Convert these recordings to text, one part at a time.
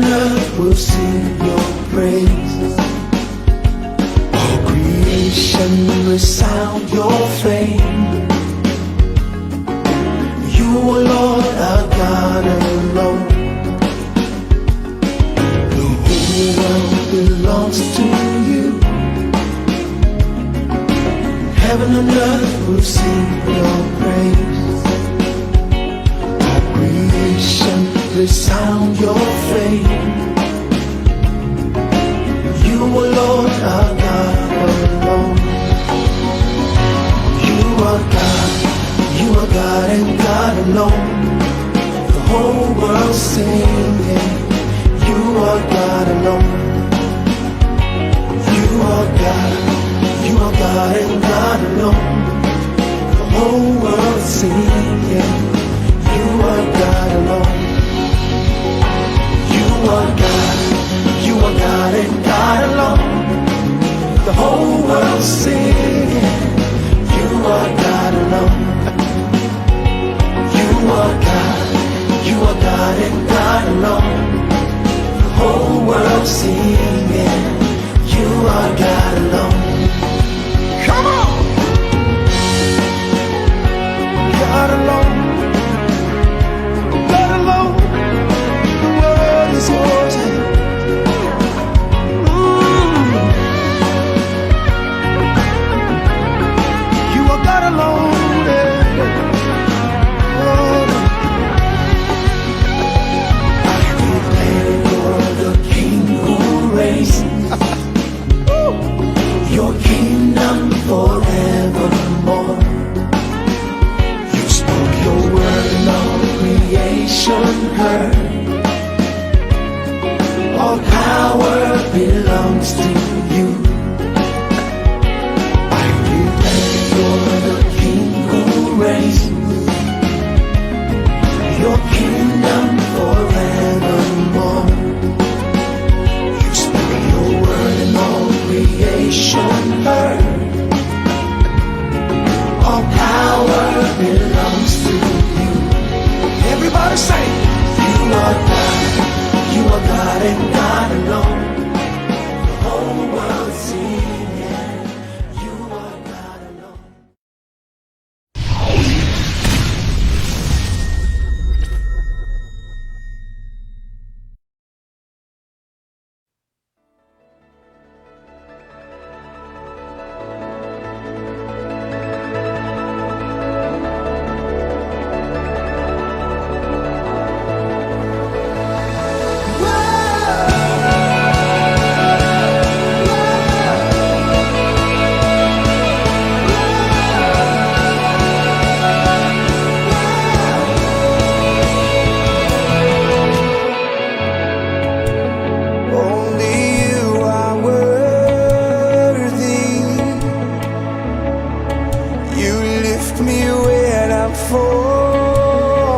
earth will sing your praise. All creation resound your fame. You are Lord, our God alone. The whole world belongs to you. Heaven and earth will sing your praise. All creation resound your fame. You are Lord, our God alone. You are God, you are God and God alone. The whole world singing. You are God alone. You are God, you are God and God alone. The whole world singing. You are God alone. You are God, you are God and God alone. The whole world singing. You are God alone. You are God, you are God and God alone. The whole world singing. You are God alone. Come on! God alone. God alone. The world is yours. You are God alone. I declare you're the King who reigns. Your kingdom forevermore. You spoke your word and all creation heard. All power belongs to you. I declare you're the King who reigns. Your kingdom forevermore. You spoke your word and all creation heard. All power belongs to you. Everybody say, you are God, you are God and God alone. The whole world singing, you are God alone. Only you are worthy. You lift me when I'm falling.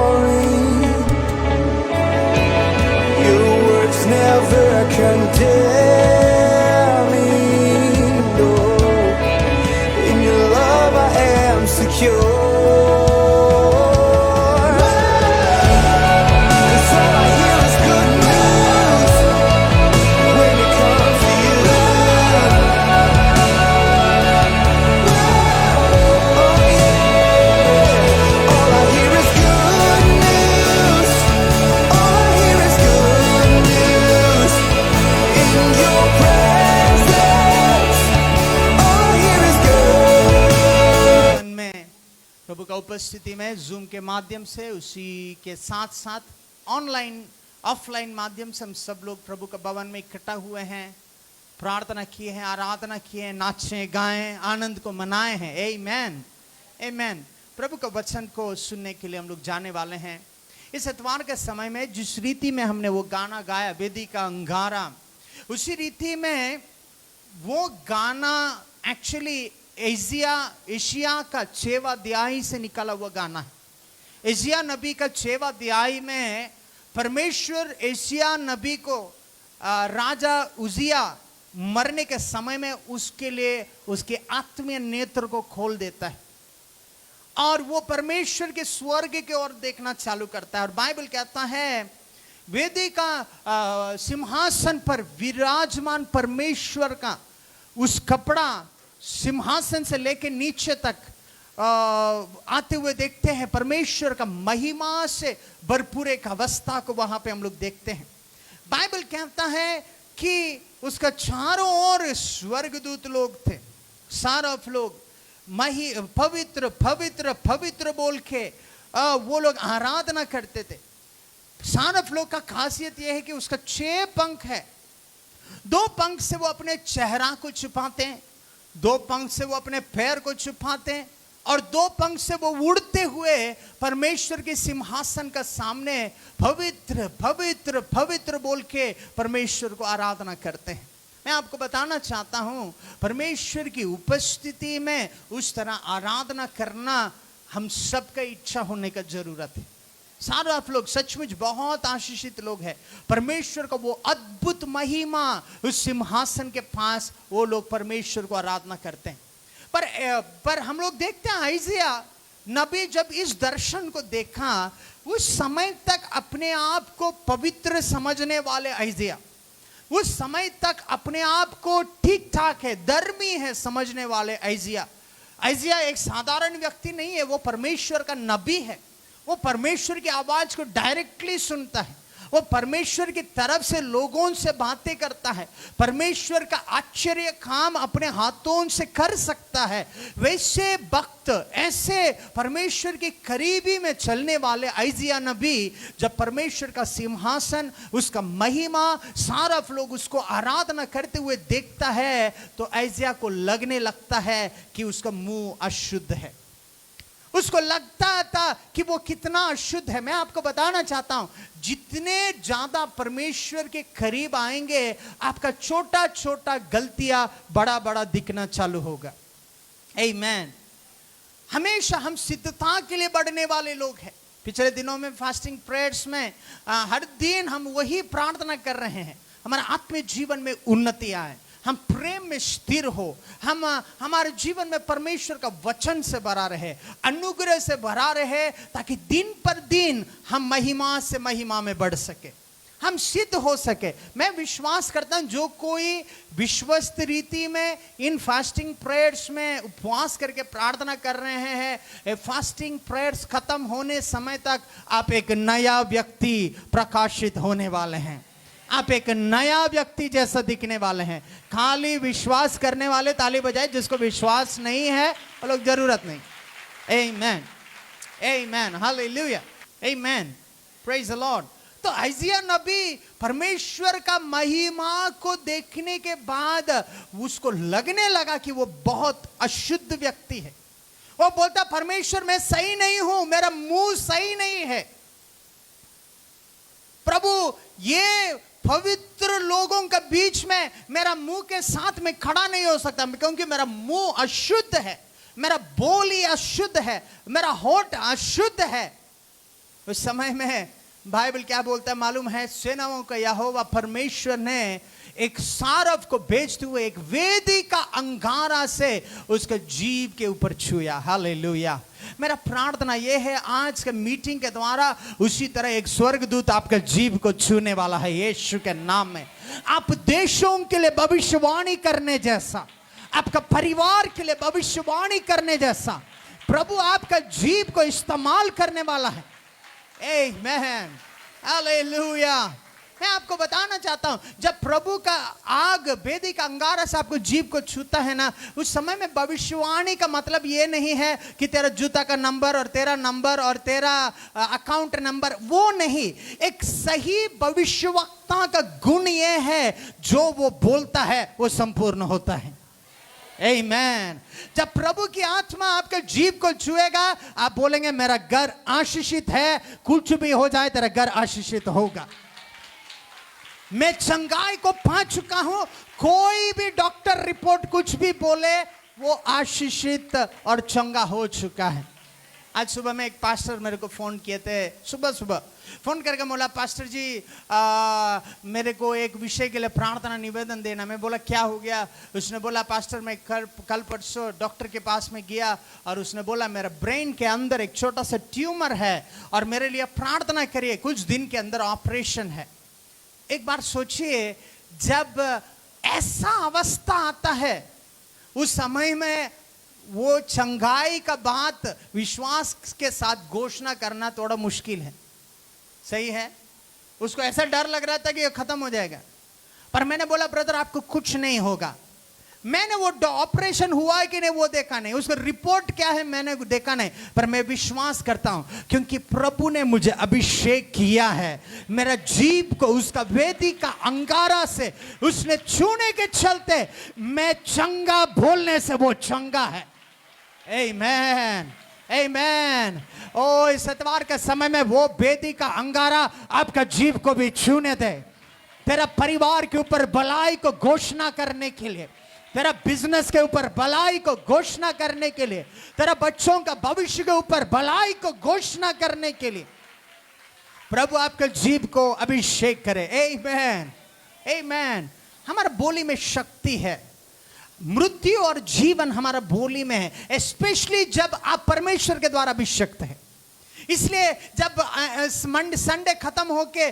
Your words never condemn me. No, in your love I am secure. प्रभु का उपस्थिति में zoom के माध्यम से, उसी के साथ साथ ऑनलाइन ऑफलाइन माध्यम से हम सब लोग प्रभु का भवन में इकट्ठा हुए हैं, प्रार्थना किए हैं, आराधना किए हैं, नाचे गाएं, आनंद को मनाए हैं। आमेन, आमेन। प्रभु का वचन को सुनने के लिए हम लोग जाने वाले हैं। इस इतवार के समय में जिस रीति में हमने वो गाना गाया, वेदी का अंगारा, उसी रीति में वो गाना एक्चुअली एशिया का 6वां अध्याय से निकला हुआ गाना है। एशिया नबी का 6वां अध्याय में परमेश्वर एशिया नबी को राजा उजिया मरने के समय में उसके लिए उसके आत्मीय नेत्र को खोल देता है और वो परमेश्वर के स्वर्ग की ओर देखना चालू करता है। और बाइबल कहता है वेदी का सिंहासन पर विराजमान परमेश्वर का उस कपड़ा सिंहासन से लेकर नीचे तक आते हुए देखते हैं। परमेश्वर का महिमा से भरपूर एक अवस्था को वहां पे हम लोग देखते हैं। बाइबल कहता है कि उसका चारों ओर स्वर्गदूत लोग थे, सारफ लोग पवित्र पवित्र पवित्र बोल के वो लोग आराधना करते थे। सारफ लोग का खासियत यह है कि उसका 6 पंख है। 2 पंख से वो अपने चेहरा को छुपाते हैं, 2 पंख से वो अपने पैर को छुपाते हैं, और 2 पंख से वो उड़ते हुए परमेश्वर के सिंहासन का सामने पवित्र पवित्र पवित्र बोल के परमेश्वर को आराधना करते हैं। मैं आपको बताना चाहता हूं, परमेश्वर की उपस्थिति में उस तरह आराधना करना हम सबका इच्छा होने का जरूरत है। सारे आप लोग सचमुच बहुत आशीषित लोग हैं। परमेश्वर का वो अद्भुत महिमा उस सिंहासन के पास वो लोग परमेश्वर को आराधना करते हैं। पर हम लोग देखते हैं आइजिया नबी जब इस दर्शन को देखा, उस समय तक अपने आप को पवित्र समझने वाले आइजिया, उस समय तक अपने आप को ठीक ठाक है, धर्मी है समझने वाले आइजिया एक साधारण व्यक्ति नहीं है, वो परमेश्वर का नबी है। वो परमेश्वर की आवाज को डायरेक्टली सुनता है, वो परमेश्वर की तरफ से लोगों से बातें करता है, परमेश्वर का आश्चर्य काम अपने हाथों से कर सकता है। वैसे भक्त, ऐसे परमेश्वर के करीबी में चलने वाले आइजिया नबी जब परमेश्वर का सिंहासन, उसका महिमा, सारा लोग उसको आराधना करते हुए देखता है तो आइजिया को लगने लगता है कि उसका मुंह अशुद्ध है। उसको लगता था कि वो कितना अशुद्ध है। मैं आपको बताना चाहता हूं, जितने ज्यादा परमेश्वर के करीब आएंगे, आपका छोटा छोटा गलतियां बड़ा बड़ा दिखना चालू होगा। आमीन। हमेशा हम सिद्धता के लिए बढ़ने वाले लोग हैं। पिछले दिनों में फास्टिंग प्रेयर्स में हर दिन हम वही प्रार्थना कर रहे हैं, हमारे आत्मिक जीवन में उन्नति आए, हम प्रेम में स्थिर हो, हम हमारे जीवन में परमेश्वर का वचन से भरा रहे, अनुग्रह से भरा रहे, ताकि दिन पर दिन हम महिमा से महिमा में बढ़ सके, हम सिद्ध हो सके। मैं विश्वास करता हूं जो कोई विश्वस्त रीति में इन फास्टिंग प्रेयर्स में उपवास करके प्रार्थना कर रहे हैं, फास्टिंग प्रेयर्स खत्म होने समय तक आप एक नया व्यक्ति प्रकाशित होने वाले हैं, आप एक नया व्यक्ति जैसा दिखने वाले हैं। खाली विश्वास करने वाले ताली बजाए, जिसको विश्वास नहीं है वो लोग जरूरत नहीं। आमीन, आमीन, हालेलुया, आमीन, प्रेज द लॉर्ड। तो आइजिया नबी परमेश्वर का महिमा को देखने के बाद उसको लगने लगा कि वो बहुत अशुद्ध व्यक्ति है। वो बोलता, परमेश्वर मैं सही नहीं हूं, मेरा मुंह सही नहीं है। प्रभु, ये पवित्र लोगों के बीच में मेरा मुंह के साथ में खड़ा नहीं हो सकता, क्योंकि मेरा मुंह अशुद्ध है, मेरा बोली अशुद्ध है, मेरा होठ अशुद्ध है। उस समय में बाइबल क्या बोलता है मालूम है? सेनाओं का यहोवा परमेश्वर ने एक सारफ को भेजते हुए एक वेदी का अंगारा से उसके जीभ के ऊपर छुया। हालेलुया। मेरा प्रार्थना यह है आज के मीटिंग के द्वारा उसी तरह एक स्वर्गदूत आपका जीभ को छूने वाला है यीशु के नाम में। आप देशों के लिए भविष्यवाणी करने जैसा, आपका परिवार के लिए भविष्यवाणी करने जैसा प्रभु आपका जीभ को इस्तेमाल करने वाला है। आमीन, हालेलुया। मैं आपको बताना चाहता हूं, जब प्रभु का आग वेदी का अंगारा से आपको जीभ को छूता है ना, उस समय में भविष्यवाणी का मतलब ये नहीं है कि तेरा जूता का नंबर और तेरा नंबर और तेरा अकाउंट नंबर, वो नहीं। एक सही भविष्यवक्ता का गुण ये है, जो वो बोलता है वो संपूर्ण होता है। आमीन। जब प्रभु की आत्मा आपके जीभ को छुएगा, आप बोलेंगे मेरा घर आशीषित है, कुछ भी हो जाए तेरा घर आशीषित होगा। मैं चंगाई को पा चुका हूं, कोई भी डॉक्टर रिपोर्ट कुछ भी बोले, वो आशीषित और चंगा हो चुका है। आज सुबह में एक पास्टर मेरे को फ़ोन किए थे, सुबह सुबह फ़ोन करके बोला, पास्टर जी मेरे को एक विषय के लिए प्रार्थना निवेदन देना। मैं बोला क्या हो गया? उसने बोला पास्टर मैं कल परसों डॉक्टर के पास में गया और उसने बोला मेरा ब्रेन के अंदर एक छोटा सा ट्यूमर है और मेरे लिए प्रार्थना करिए, कुछ दिन के अंदर ऑपरेशन है। एक बार सोचिए, जब ऐसा अवस्था आता है उस समय में वो चंगाई का बात विश्वास के साथ घोषणा करना थोड़ा मुश्किल है। सही है, उसको ऐसा डर लग रहा था कि ये खत्म हो जाएगा। पर मैंने बोला ब्रदर आपको कुछ नहीं होगा। मैंने वो ऑपरेशन हुआ है कि नहीं वो देखा नहीं, उसका रिपोर्ट क्या है मैंने देखा नहीं, पर मैं विश्वास करता हूं क्योंकि प्रभु ने मुझे अभिषेक किया है। मेरा जीभ को उसका वेदी का अंगारा से उसने छूने के चलते मैं चंगा बोलने से वो चंगा है। आमेन, आमेन। ओ इस इतवार के समय में वो वेदी का अंगारा आपका जीव को भी छूने दे, तेरा परिवार के ऊपर भलाई को घोषणा करने के लिए, तेरा बिजनेस के ऊपर भलाई को घोषणा करने के लिए, तेरा बच्चों का भविष्य के ऊपर भलाई को घोषणा करने के लिए प्रभु आपके जीव को अभिषेक करे। आमेन, आमेन। हमारा बोली में शक्ति है, मृत्यु और जीवन हमारा बोली में है, स्पेशली जब आप परमेश्वर के द्वारा अभिषिक्त है। इसलिए जब संडे खत्म होके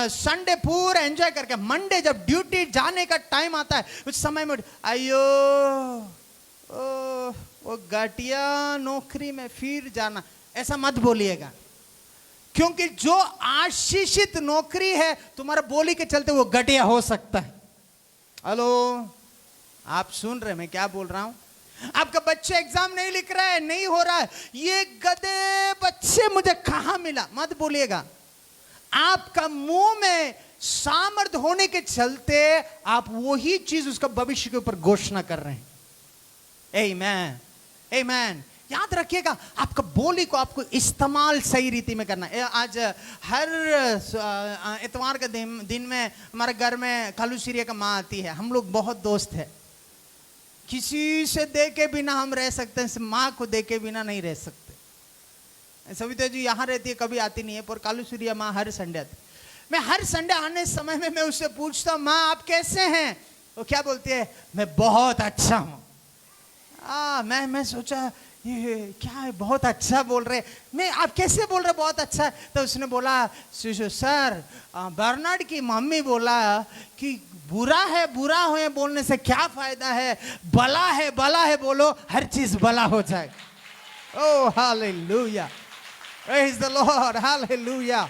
संडे पूरा एंजॉय करके मंडे जब ड्यूटी जाने का टाइम आता है, उस समय में अयो वो घटिया नौकरी में फिर जाना, ऐसा मत बोलिएगा। क्योंकि जो आशीषित नौकरी है तुम्हारा बोली के चलते वो घटिया हो सकता है। हेलो, आप सुन रहे मैं क्या बोल रहा हूं? आपका बच्चा एग्जाम नहीं लिख रहा है, नहीं हो रहा है, ये गधे बच्चे मुझे कहां मिला, मत बोलिएगा। आपका मुंह में सामर्थ होने के चलते आप वही चीज उसका भविष्य के ऊपर घोषणा कर रहे हैं। आमेन, आमेन। याद रखिएगा, आपका बोली को आपको इस्तेमाल सही रीति में करना है। आज हर इतवार के दिन में हमारे घर में कालू सीरिया का माँ आती है। हम लोग बहुत दोस्त है, किसी से देखे बिना हम रह सकते हैं, माँ को देखे बिना नहीं रह सकते। सविता जी यहाँ रहती है, कभी आती नहीं है, पर कालू सूर्या माँ हर संडे आती। मैं हर संडे आने समय में मैं उससे पूछता हूँ माँ आप कैसे हैं? वो क्या बोलती है? मैं बहुत अच्छा हूँ। मैं सोचा ये क्या है, बहुत अच्छा बोल रहे। मैं आप कैसे बोल रहे बहुत अच्छा है? तो उसने बोला सर बर्नार्ड की मम्मी बोला कि बुरा है बोलने से क्या फायदा है, भला है बोलो, हर चीज भला हो जाए। Oh hallelujah, praise the Lord, hallelujah.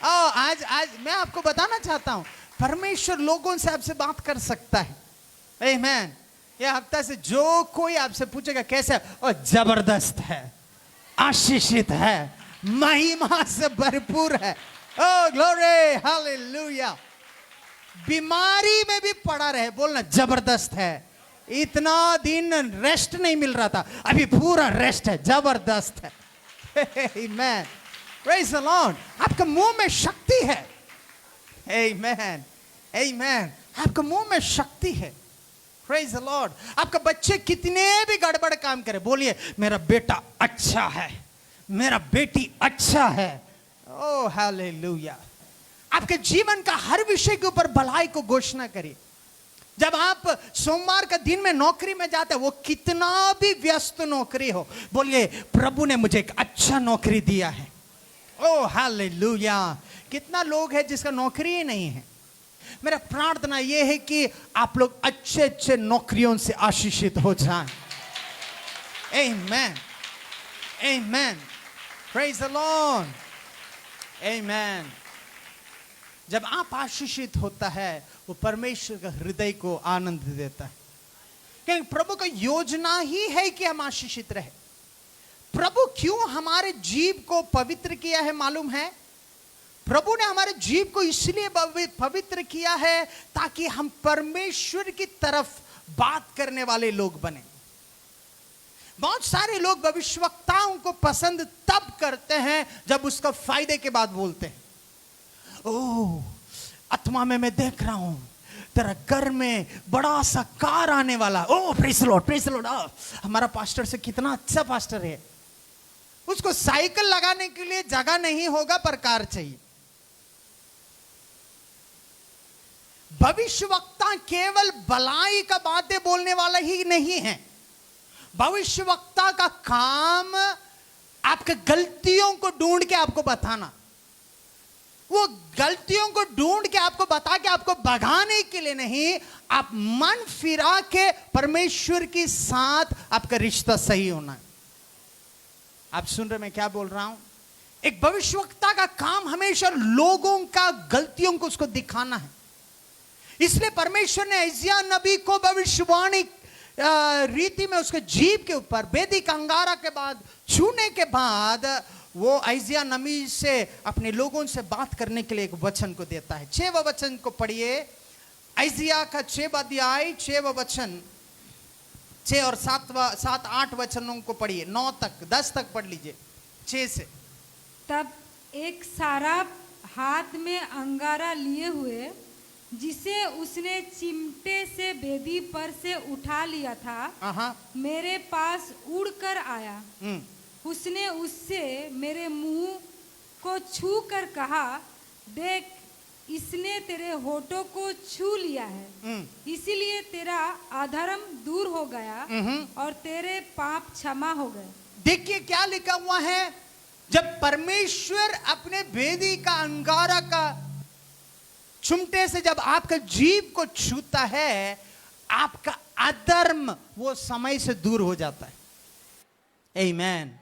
आज मैं आपको बताना चाहता हूं परमेश्वर लोगों से आपसे बात कर सकता है। आमेन। ये हफ्ता से जो कोई आपसे पूछेगा कैसे, और जबरदस्त है, आशीषित है, महिमा से भरपूर है। ओह ग्लोरी, हालेलुया। बीमारी में भी पड़ा रहे, बोलना जबरदस्त है। इतना दिन रेस्ट नहीं मिल रहा था, अभी पूरा रेस्ट है, जबरदस्त है। आमेन, प्रेज द लॉर्ड। आपके मुंह में शक्ति है। आमेन, आमेन। आपके मुंह में शक्ति है। Praise the Lord. आपका बच्चे कितने भी गड़बड़ काम करे, बोलिए मेरा बेटा अच्छा है, मेरा बेटी अच्छा है। Oh hallelujah. आपके जीवन का हर विषय के ऊपर भलाई को घोषणा करिए। जब आप सोमवार का दिन में नौकरी में जाते हैं, वो कितना भी व्यस्त नौकरी हो, बोलिए प्रभु ने मुझे एक अच्छा नौकरी दिया है। Oh hallelujah. कितना लोग है जिसका नौकरी ही नहीं है। मेरा प्रार्थना यह है कि आप लोग अच्छे अच्छे नौकरियों से आशीषित हो जाएं। आमेन, आमेन, प्रेज द लॉर्ड, आमेन। जब आप आशीषित होता है वो परमेश्वर का हृदय को आनंद देता है, क्योंकि प्रभु का योजना ही है कि हम आशीषित रहे। प्रभु क्यों हमारे जीव को पवित्र किया है मालूम है? प्रभु ने हमारे जीव को इसलिए पवित्र किया है ताकि हम परमेश्वर की तरफ बात करने वाले लोग बने। बहुत सारे लोग भविष्यवक्ताओं को पसंद तब करते हैं जब उसका फायदे के बाद बोलते हैं। ओह आत्मा में मैं देख रहा हूं तेरा घर में बड़ा सा कार आने वाला। Oh praise the Lord, praise the Lord. हमारा पास्टर से कितना अच्छा पास्टर है। उसको साइकिल लगाने के लिए जगह नहीं होगा पर कार चाहिए। भविष्यवक्ता केवल भलाई का बातें बोलने वाला ही नहीं है। भविष्यवक्ता का काम आपके गलतियों को ढूंढ के आपको बताना, वो गलतियों को ढूंढ के आपको बता के आपको भगाने के लिए नहीं, आप मन फिरा के परमेश्वर के साथ आपका रिश्ता सही होना है। आप सुन रहे मैं क्या बोल रहा हूं? एक भविष्यवक्ता का काम हमेशा लोगों का गलतियों को उसको दिखाना है। इसलिए परमेश्वर ने यशायाह नबी को भविष्यवाणी रीति में उसके जीभ के ऊपर वेदी का अंगारा के बाद छूने के बाद वो यशायाह नबी से अपने लोगों से बात करने के लिए एक वचन को देता है। 6वां वचन को पढ़िए, यशायाह का 6वां अध्याय 6वां वचन, 6 और 7 8 वचनों को पढ़िए, 9 तक 10 तक पढ़ लीजिए 6 से। तब एक साराप हाथ में अंगारा लिए हुए, जिसे उसने चिमटे से वेदी पर से उठा लिया था, मेरे पास उड़कर आया। उसने उससे मेरे मुंह को छू कर कहा, देख इसने तेरे होठों को छू लिया है, इसीलिए तेरा अधर्म दूर हो गया और तेरे पाप क्षमा हो गए। देखिए क्या लिखा हुआ है, जब परमेश्वर अपने वेदी का अंगारा का चिमटे से जब आपका जीभ को छूता है, आपका अधर्म वो समय से दूर हो जाता है। आमीन।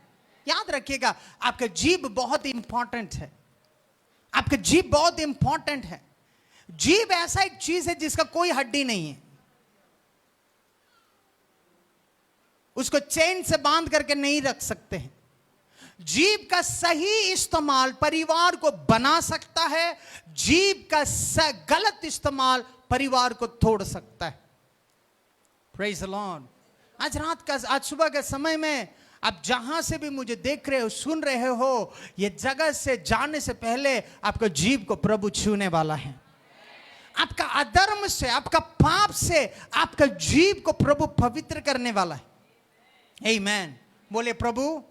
याद रखिएगा, आपका जीभ बहुत इंपॉर्टेंट है। आपका जीभ बहुत इंपॉर्टेंट है। जीभ ऐसा एक चीज है जिसका कोई हड्डी नहीं है। उसको चेन से बांध करके नहीं रख सकते हैं। जीभ का सही इस्तेमाल परिवार को बना सकता है, जीभ का गलत इस्तेमाल परिवार को तोड़ सकता है। Praise the Lord. आज सुबह के समय में आप जहां से भी मुझे देख रहे हो, सुन रहे हो, ये जगह से जाने से पहले आपका जीभ को प्रभु छूने वाला है। आपका अधर्म से, आपका पाप से आपका जीभ को प्रभु पवित्र करने वाला है। आमीन। बोले प्रभु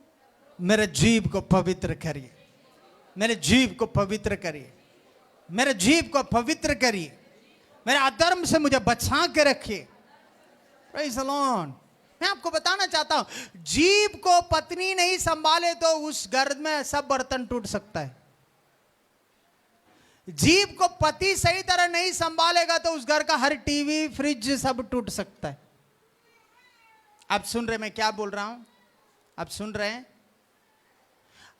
मेरे जीभ को पवित्र करिए, मेरे जीभ को पवित्र करिए, मेरे जीभ को पवित्र करिए, मेरे अधर्म से मुझे बचा के रखिए। Praise the Lord. मैं आपको बताना चाहता हूं, जीभ को पत्नी नहीं संभाले तो उस घर में सब बर्तन टूट सकता है। जीभ को पति सही तरह नहीं संभालेगा तो उस घर का हर टीवी फ्रिज सब टूट सकता है। आप सुन रहे मैं क्या बोल रहा हूं? आप सुन रहे हैं?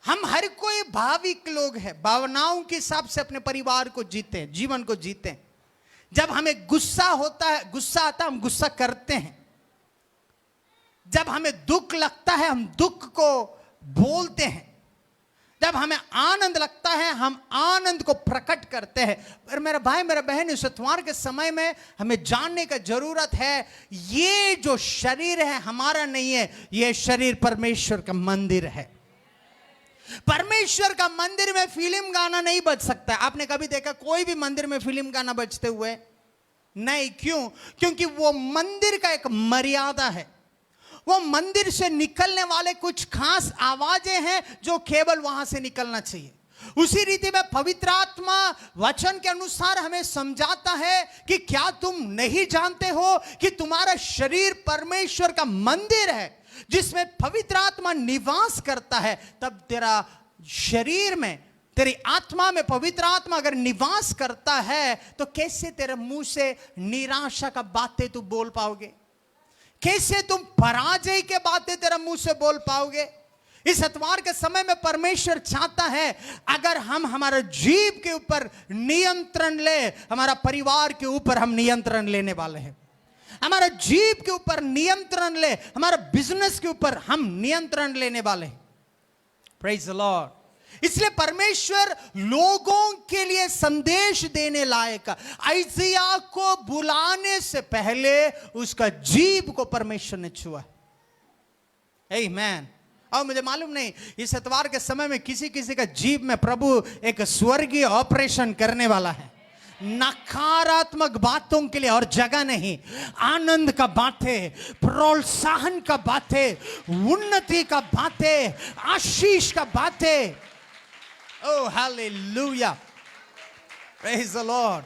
हम हर कोई भाविक लोग हैं, भावनाओं के हिसाब से अपने परिवार को जीते हैं, जीवन को जीते हैं। जब हमें गुस्सा होता है, गुस्सा आता है, हम गुस्सा करते हैं। जब हमें दुख लगता है, हम दुख को बोलते हैं। जब हमें आनंद लगता है, हम आनंद को प्रकट करते हैं। पर मेरा भाई, मेरा बहन, इस इतवार के समय में हमें जानने का जरूरत है, ये जो शरीर है हमारा नहीं है, ये शरीर परमेश्वर का मंदिर है। परमेश्वर का मंदिर में फिल्म गाना नहीं बज सकता है। आपने कभी देखा कोई भी मंदिर में फिल्म गाना बजते हुए? नहीं। क्यों? क्योंकि वो मंदिर का एक मर्यादा है। वो मंदिर से निकलने वाले कुछ खास आवाजें हैं जो केवल वहां से निकलना चाहिए। उसी रीति में पवित्र आत्मा वचन के अनुसार हमें समझाता है कि क्या तुम नहीं जानते हो कि तुम्हारा शरीर परमेश्वर का मंदिर है जिसमें पवित्र आत्मा निवास करता है। तब तेरा शरीर में, तेरी आत्मा में पवित्र आत्मा अगर निवास करता है तो कैसे तेरे मुंह से निराशा का बातें तू बोल पाओगे? कैसे तुम पराजय के बातें तेरा मुंह से बोल पाओगे? इस इतवार के समय में परमेश्वर चाहता है अगर हम हमारा जीव के ऊपर नियंत्रण ले, हमारा परिवार के ऊपर हम नियंत्रण लेने वाले हैं। हमारा जीव के ऊपर नियंत्रण ले, हमारा बिजनेस के ऊपर हम नियंत्रण लेने वाले हैं। Praise the Lord. इसलिए परमेश्वर लोगों के लिए संदेश देने लायक यशायाह को बुलाने से पहले उसका जीव को परमेश्वर ने छुआ। आमीन। और मुझे मालूम नहीं, इस इतवार के समय में किसी किसी का जीव में प्रभु एक स्वर्गीय ऑपरेशन करने वाला है। नकारात्मक बातों के लिए और जगह नहीं। आनंद का बातें, प्रोत्साहन का बातें, उन्नति का बातें, आशीष का बातें। ओह हालेलुया, प्रेज द लॉर्ड।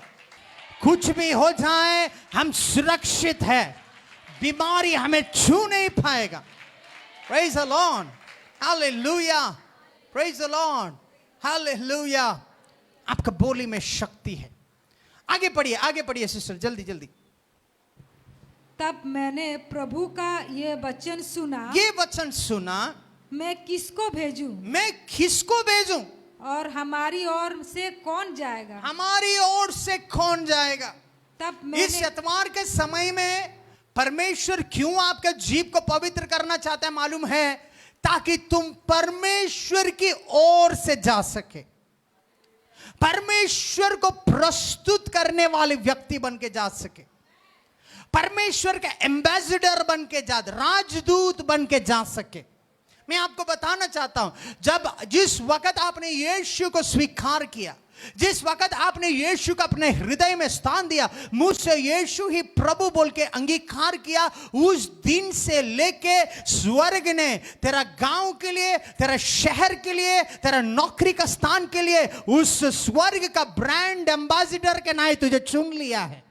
कुछ भी हो जाए हम सुरक्षित है, बीमारी हमें छू नहीं पाएगा। Praise the Lord, hallelujah, praise the Lord, hallelujah. आपका बोली में शक्ति है। आगे पढ़िए सिस्टर, जल्दी जल्दी। तब मैंने प्रभु का ये वचन सुना, मैं किसको भेजूं और हमारी ओर से कौन जाएगा। तब मैंने इस एतवार के समय में परमेश्वर क्यों आपके जीव को पवित्र करना चाहता है मालूम है? ताकि तुम परमेश्वर की ओर से जा सके, परमेश्वर को प्रस्तुत करने वाले व्यक्ति बन के जा सके, परमेश्वर के एम्बेसडर बन के राजदूत बन के जा सके। मैं आपको बताना चाहता हूं, जिस वक्त आपने यीशु को स्वीकार किया, जिस वक्त आपने यीशु को अपने हृदय में स्थान दिया, मुझसे यीशु ही प्रभु बोल के अंगीकार किया, उस दिन से लेके स्वर्ग ने तेरा गांव के लिए, तेरा शहर के लिए, तेरा नौकरी का स्थान के लिए उस स्वर्ग का ब्रांड एम्बेसडर के नाते तुझे चुन लिया है।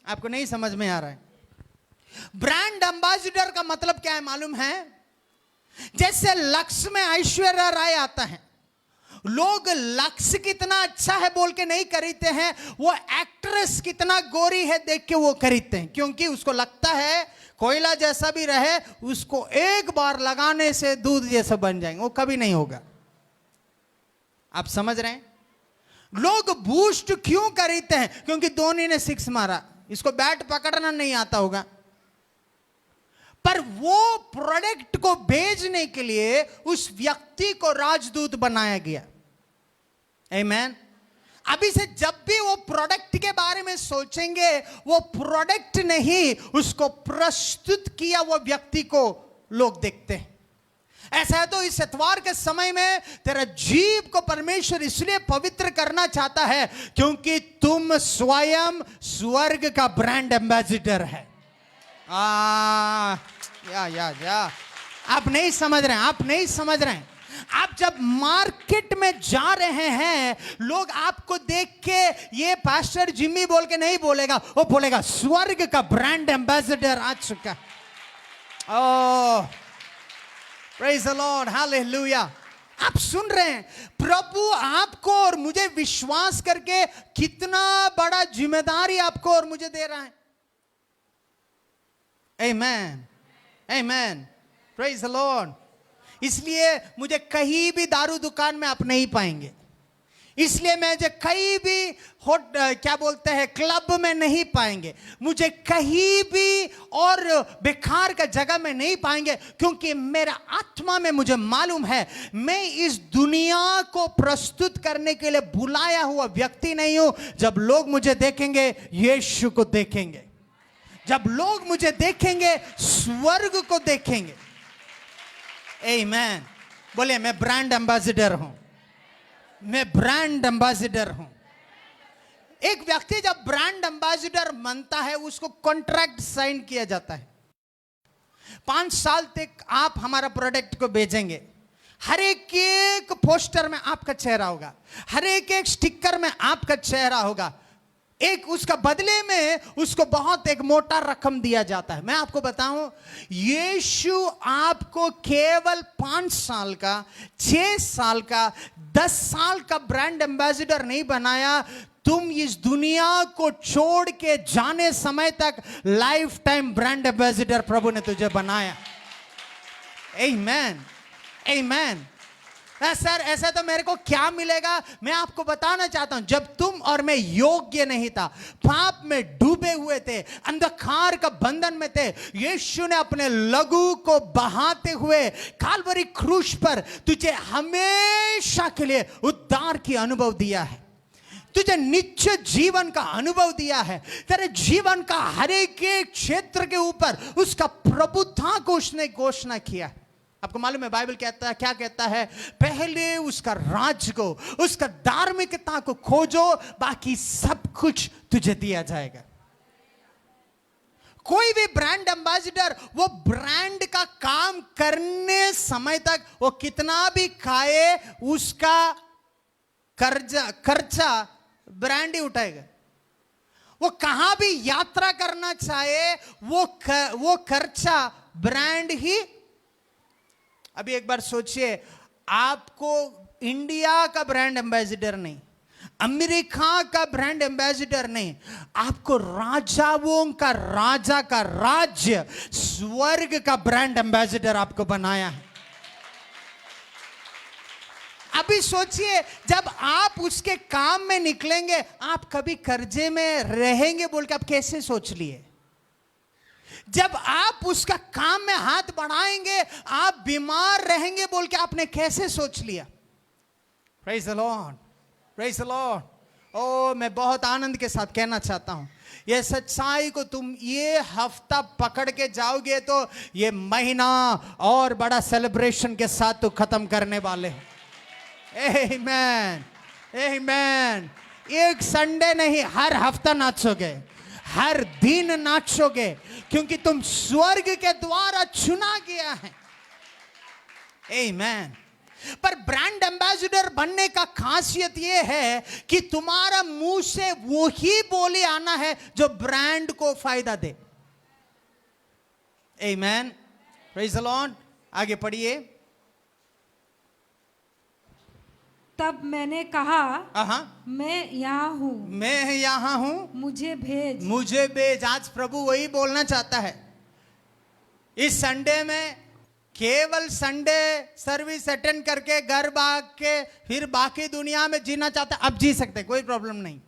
आपको नहीं समझ में आ रहा है? ब्रांड एम्बेसडर का मतलब क्या है मालूम है? जैसे लक्ष्य में ऐश्वर्या राय आता है, लोग लक्ष्य कितना अच्छा है बोल के नहीं खरीदते हैं, वो एक्ट्रेस कितना गोरी है देख के वो खरीदते हैं, क्योंकि उसको लगता है कोयला जैसा भी रहे उसको एक बार लगाने से दूध जैसा बन जाएंगे। वो कभी नहीं होगा। आप समझ रहे हैं? लोग बूस्ट क्यों खरीदते हैं? क्योंकि धोनी ने 6 मारा, इसको बैट पकड़ना नहीं आता होगा, पर वो प्रोडक्ट को भेजने के लिए उस व्यक्ति को राजदूत बनाया गया। आमीन। अभी से जब भी वो प्रोडक्ट के बारे में सोचेंगे, वो प्रोडक्ट नहीं, उसको प्रस्तुत किया वो व्यक्ति को लोग देखते हैं। ऐसा है तो इस इतवार के समय में तेरा जीव को परमेश्वर इसलिए पवित्र करना चाहता है क्योंकि तुम स्वयं स्वर्ग का ब्रांड एम्बेसडर है। या आप नहीं समझ रहे हैं। आप जब मार्केट में जा रहे हैं, लोग आपको देख के ये पास्टर जिम्मी बोल के नहीं बोलेगा, वो बोलेगा स्वर्ग का ब्रांड एम्बेसडर आ चुका। ओह प्रेज द लॉर्ड, हालेलुया। आप सुन रहे हैं, प्रभु आपको और मुझे विश्वास करके कितना बड़ा जिम्मेदारी आपको और मुझे दे रहा है। आमेन, आमेन, प्रेज द लॉर्ड। इसलिए मुझे कहीं भी दारू दुकान में आप नहीं पाएंगे, इसलिए मुझे कहीं भी क्या बोलते हैं क्लब में नहीं पाएंगे, मुझे कहीं भी और बेकार का जगह में नहीं पाएंगे, क्योंकि मेरा आत्मा में मुझे मालूम है मैं इस दुनिया को प्रस्तुत करने के लिए बुलाया हुआ व्यक्ति नहीं हूं। जब लोग मुझे देखेंगे यीशु को देखेंगे, जब लोग मुझे देखेंगे स्वर्ग को देखेंगे। आमीन। बोले मैं ब्रांड एम्बेसडर हूं, मैं ब्रांड एम्बेसडर हूं। एक व्यक्ति जब ब्रांड एम्बेसडर बनता है, उसको कॉन्ट्रैक्ट साइन किया जाता है। 5 साल तक आप हमारा प्रोडक्ट को बेचेंगे, हर एक पोस्टर में आपका चेहरा होगा, हर एक स्टिकर में आपका चेहरा होगा। एक उसका बदले में उसको बहुत एक मोटा रकम दिया जाता है। मैं आपको बताऊं, यीशु आपको केवल 5 साल का, 6 साल का, 10 साल का ब्रांड एम्बेसडर नहीं बनाया। तुम इस दुनिया को छोड़ के जाने समय तक लाइफ टाइम ब्रांड एम्बेसडर प्रभु ने तुझे बनाया। आमीन, आमीन। सर ऐसा तो मेरे को क्या मिलेगा? मैं आपको बताना चाहता हूं, जब तुम और मैं योग्य नहीं था, पाप में डूबे हुए थे, अंधकार का बंधन में थे, यीशु ने अपने लहू को बहाते हुए काल्वरी क्रूस पर तुझे हमेशा के लिए उद्धार की अनुभव दिया है, तुझे नित्य जीवन का अनुभव दिया है। तेरे जीवन का हर एक क्षेत्र के ऊपर उसका प्रभुता को उसने घोषणा किया है। आपको मालूम है बाइबल कहता है, क्या कहता है? पहले उसका राज्य को, उसका धार्मिकता को खोजो, बाकी सब कुछ तुझे दिया जाएगा। कोई भी ब्रांड एम्बेसडर वो ब्रांड का काम करने समय तक वो कितना भी खाए, उसका खर्चा ब्रांड ही उठाएगा। वो कहां भी यात्रा करना चाहे, वो खर्चा ब्रांड ही। अभी एक बार सोचिए, आपको इंडिया का ब्रांड एम्बेसडर नहीं, अमेरिका का ब्रांड एम्बेसडर नहीं, आपको राजाओं का राजा का राज्य, स्वर्ग का ब्रांड एम्बेसडर आपको बनाया है। अभी सोचिए, जब आप उसके काम में निकलेंगे, आप कभी कर्जे में रहेंगे बोल के आप कैसे सोच लिए? जब आप उसका काम में हाथ बढ़ाएंगे, आप बीमार रहेंगे बोल के आपने कैसे सोच लिया? Praise the Lord, praise the Lord. Oh, मैं बहुत आनंद के साथ कहना चाहता हूं, ये सच्चाई को तुम ये हफ्ता पकड़ के जाओगे तो ये महीना और बड़ा सेलिब्रेशन के साथ तो खत्म करने वाले हैं। आमीन, आमीन। एक संडे नहीं, हर हफ्ता नाचोगे, हर दिन नाचोगे, क्योंकि तुम स्वर्ग के द्वारा चुना गया है। आमीन। पर ब्रांड एम्बेसडर बनने का खासियत यह है कि तुम्हारा मुंह से वो ही बोली आना है जो ब्रांड को फायदा दे। आमीन, प्रेज द लॉर्ड। आगे पढ़िए। तब मैंने कहा, मैं यहाँ हूँ, मैं यहाँ हूँ, मुझे भेज, मुझे भेज। आज प्रभु वही बोलना चाहता है। इस संडे में केवल संडे सर्विस अटेंड करके घर भाग के फिर बाकी दुनिया में जीना चाहता है, अब जी सकते, कोई प्रॉब्लम नहीं।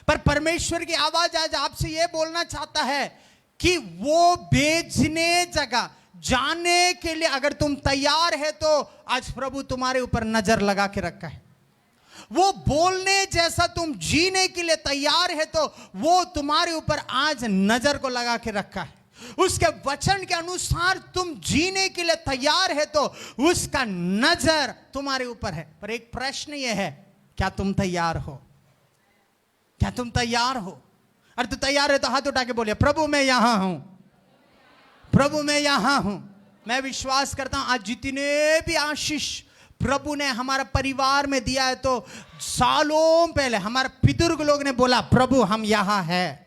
पर परमेश्वर की आवाज आज आपसे यह बोलना चाहता है कि वो भेजने जगह जाने के लिए अगर तुम तैयार है तो आज प्रभु तुम्हारे ऊपर नजर लगा के रखा है। वो बोलने जैसा तुम जीने के लिए तैयार है तो वो तुम्हारे ऊपर आज नजर को लगा के रखा है। उसके वचन के अनुसार तुम जीने के लिए तैयार है तो उसका नजर तुम्हारे ऊपर है। पर एक प्रश्न यह है, क्या तुम तैयार हो? क्या तुम तैयार हो? अरे तू तैयार है तो हाथ उठा के बोलिए, प्रभु मैं यहां हूं, प्रभु मैं यहां हूं। मैं विश्वास करता हूं आज जितने भी आशीष प्रभु ने हमारा परिवार में दिया है, तो सालों पहले हमारे पितृ लोग ने बोला प्रभु हम यहां हैं।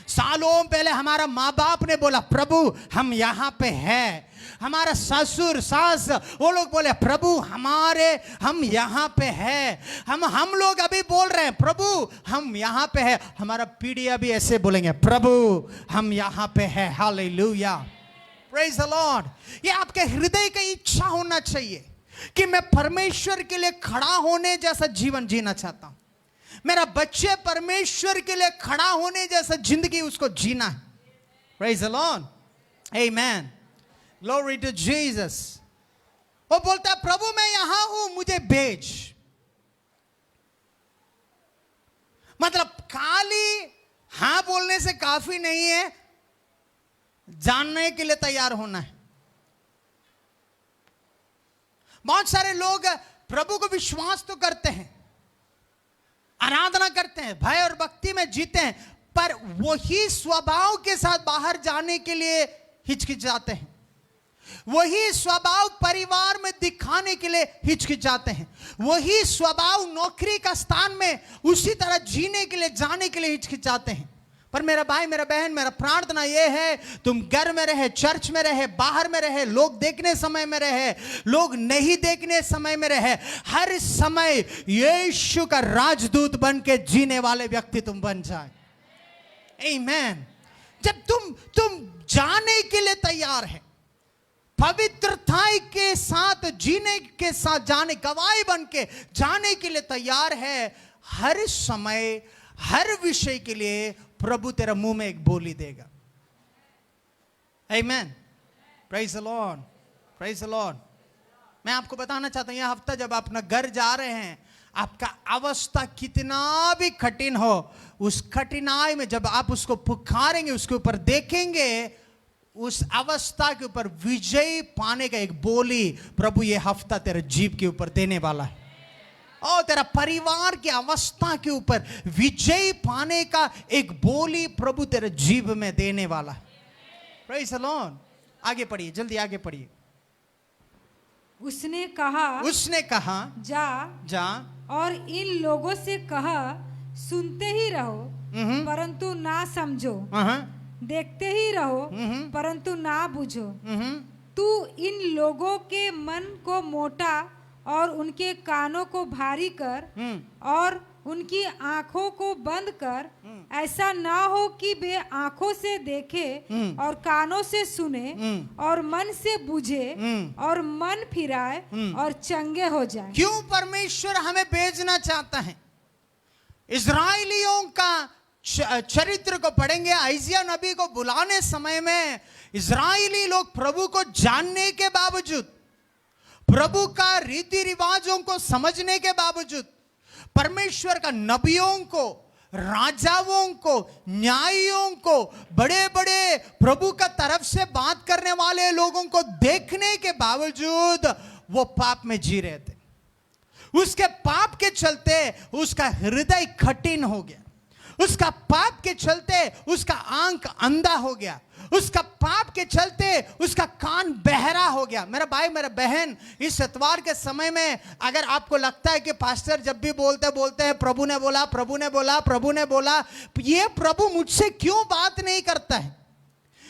सालों पहले हमारा माँ बाप ने बोला प्रभु हम यहां पे हैं। हमारा ससुर सास वो लोग बोले प्रभु हम यहां पे हैं। हम लोग अभी बोल रहे हैं प्रभु हम यहां पे हैं। हमारा पीढ़ी अभी ऐसे बोलेंगे प्रभु हम यहां पे हैं। Hallelujah, praise the Lord. ये आपके हृदय की इच्छा होना चाहिए कि मैं परमेश्वर के लिए खड़ा होने जैसा जीवन जीना चाहता हूं। मेरा बच्चे परमेश्वर के लिए खड़ा होने जैसा जिंदगी उसको जीना है। Praise the Lord, amen, glory to Jesus. वो बोलता है प्रभु मैं यहां हूं, मुझे भेज। मतलब खाली हां बोलने से काफी नहीं है, जानने के लिए तैयार होना है। बहुत सारे लोग प्रभु को विश्वास तो करते हैं, आराधना करते हैं, भय और भक्ति में जीते हैं, पर वही स्वभाव के साथ बाहर जाने के लिए हिचकिचाते हैं। वही स्वभाव परिवार में दिखाने के लिए हिचकिचाते हैं। वही स्वभाव नौकरी का स्थान में उसी तरह जीने के लिए जाने के लिए हिचकिचाते हैं। पर मेरा भाई मेरा बहन, मेरा प्रार्थना यह है तुम घर में रहे, चर्च में रहे, बाहर में रहे, लोग देखने समय में रहे, लोग नहीं देखने समय में रहे, हर समय यीशु का राजदूत बन के जीने वाले व्यक्ति तुम बन जाए। आमीन। जब तुम जाने के लिए तैयार है, पवित्रता के साथ जीने के साथ जाने, गवाही बन के जाने के लिए तैयार है, हर समय हर विषय के लिए प्रभु तेरा मुंह में एक बोली देगा। Amen, praise the Lord, praise the Lord. मैं आपको बताना चाहता हूं, यह हफ्ता जब आप अपना घर जा रहे हैं, आपका अवस्था कितना भी कठिन हो, उस कठिनाई में जब आप उसको पुकारेंगे, उसके ऊपर देखेंगे, उस अवस्था के ऊपर विजय पाने का एक बोली प्रभु ये हफ्ता तेरे जीव के ऊपर देने वाला है। और तेरा परिवार की अवस्था के ऊपर विजय पाने का एक बोली प्रभु तेरे जीव में देने वाला है। Praise the Lord. आगे पढ़िए, जल्दी आगे पढ़िए। उसने कहा जा और इन लोगों से कहा, सुनते ही रहो परंतु ना समझो, देखते ही रहो परंतु ना बुझो। तू इन लोगों के मन को मोटा और उनके कानों को भारी कर और उनकी आंखों को बंद कर, ऐसा ना हो कि वे आंखों से देखे और कानों से सुने और मन से बुझे और मन फिराए और चंगे हो जाए। क्यों परमेश्वर हमें भेजना चाहता है? इजराइलियों का चरित्र को पढ़ेंगे। आइजिया नबी को बुलाने समय में इजराइली लोग प्रभु को जानने के बावजूद, प्रभु का रीति रिवाजों को समझने के बावजूद, परमेश्वर का नबियों को, राजाओं को, न्यायियों को, बड़े बड़े प्रभु का तरफ से बात करने वाले लोगों को देखने के बावजूद वो पाप में जी रहे थे। उसके पाप के चलते उसका हृदय कठिन हो गया, उसका पाप के चलते उसका आंख अंधा हो गया, उसका पाप के चलते उसका कान बहरा हो गया। मेरा भाई, मेरा बहन, इस इतवार के समय में अगर आपको लगता है कि पास्टर जब भी बोलते हैं प्रभु ने बोला, प्रभु ने बोला, प्रभु ने बोला, ये प्रभु मुझसे क्यों बात नहीं करता है,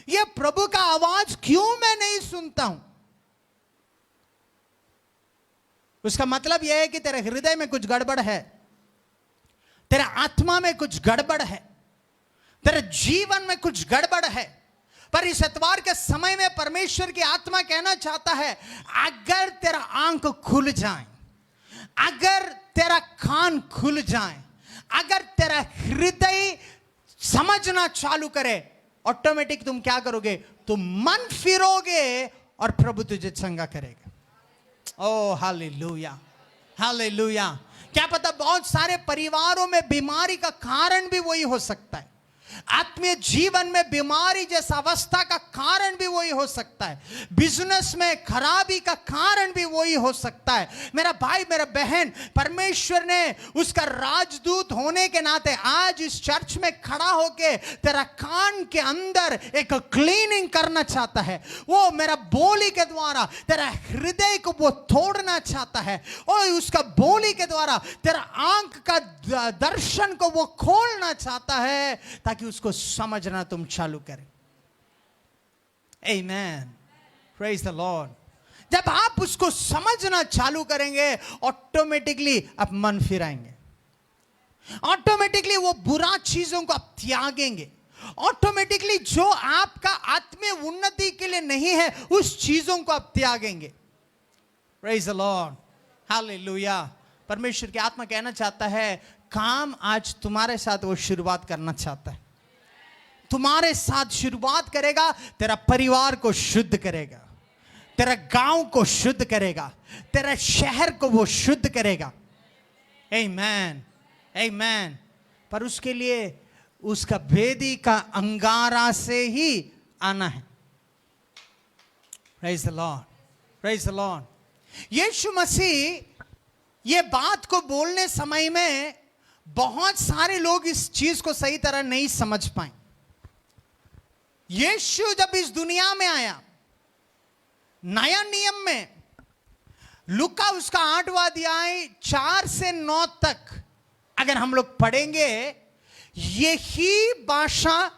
ये प्रभु का आवाज क्यों मैं नहीं सुनता हूं, उसका मतलब यह है कि तेरे हृदय में कुछ गड़बड़ है, तेरे आत्मा में कुछ गड़बड़ है, तेरे जीवन में कुछ गड़बड़ है। पर इस इतवार के समय में परमेश्वर की आत्मा कहना चाहता है, अगर तेरा आंख खुल जाए, अगर तेरा कान खुल जाए, अगर तेरा हृदय समझना चालू करे, ऑटोमेटिक तुम क्या करोगे? तुम मन फिरोगे और प्रभु तुझे चंगा करेगा। ओ हालेलुया, हालेलुया। क्या पता बहुत सारे परिवारों में बीमारी का कारण भी वही हो सकता है, आत्मीय जीवन में बीमारी जैसा अवस्था का कारण भी वही हो सकता है, बिजनेस में खराबी का कारण भी वही हो सकता है। मेरा भाई, मेरा बहन, परमेश्वर ने उसका राजदूत होने के नाते आज इस चर्च में खड़ा होके तेरा कान के अंदर एक क्लीनिंग करना चाहता है। वो मेरा बोली के द्वारा तेरा हृदय को वो तोड़ना चाहता है, और उसका बोली के द्वारा तेरा आंख का दर्शन को वो खोलना चाहता है, ताकि उसको समझना तुम चालू करें। Amen. Praise the Lord. जब आप उसको समझना चालू करेंगे, ऑटोमेटिकली आप मन फिराएंगे, ऑटोमेटिकली वो बुरा चीजों को आप त्यागेंगे, ऑटोमेटिकली जो आपका आत्मीय उन्नति के लिए नहीं है उस चीजों को आप त्यागेंगे। Praise the Lord. Hallelujah. परमेश्वर की आत्मा कहना चाहता है, काम आज तुम्हारे साथ वो शुरुआत करना चाहता है, तुम्हारे साथ शुरुआत करेगा, तेरा परिवार को शुद्ध करेगा, तेरा गांव को शुद्ध करेगा, तेरा शहर को वो शुद्ध करेगा। आमीन, आमीन। पर उसके लिए उसका वेदी का अंगारा से ही आना है। Praise the Lord, praise the Lord. यीशु मसीह ये बात को बोलने समय में बहुत सारे लोग इस चीज को सही तरह नहीं समझ पाए। यीशु जब इस दुनिया में आया, नया नियम में लूका उसका 8वां अध्याय 4 से 9 तक अगर हम लोग पढ़ेंगे, यही भाषा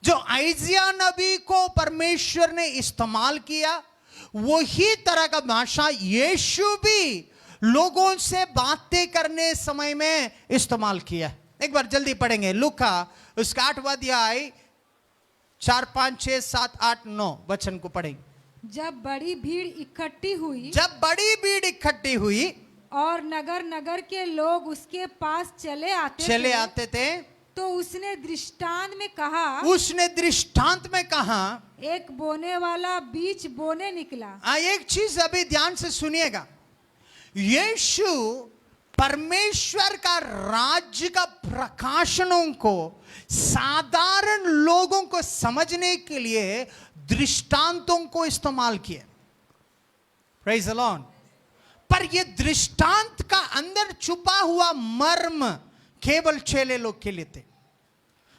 जो आइजिया नबी को परमेश्वर ने इस्तेमाल किया, वही तरह का भाषा यीशु भी लोगों से बातें करने समय में इस्तेमाल किया। एक बार जल्दी पढ़ेंगे, लूका उसका 8वां अध्याय 4, 5, 6, 7, 8, 9 वचन को पढ़ेंगे। जब बड़ी भीड़ इकट्ठी हुई और नगर नगर के लोग उसके पास चले आते थे, तो उसने दृष्टांत में कहा, एक बोने वाला बीज बोने निकला। एक चीज अभी ध्यान से सुनिएगा, यीशु परमेश्वर का राज्य का प्रकाशनों को साधारण लोगों को समझने के लिए दृष्टांतों को इस्तेमाल किया। Praise the Lord. पर यह दृष्टांत का अंदर छुपा हुआ मर्म केवल चेले लोग के लिए थे।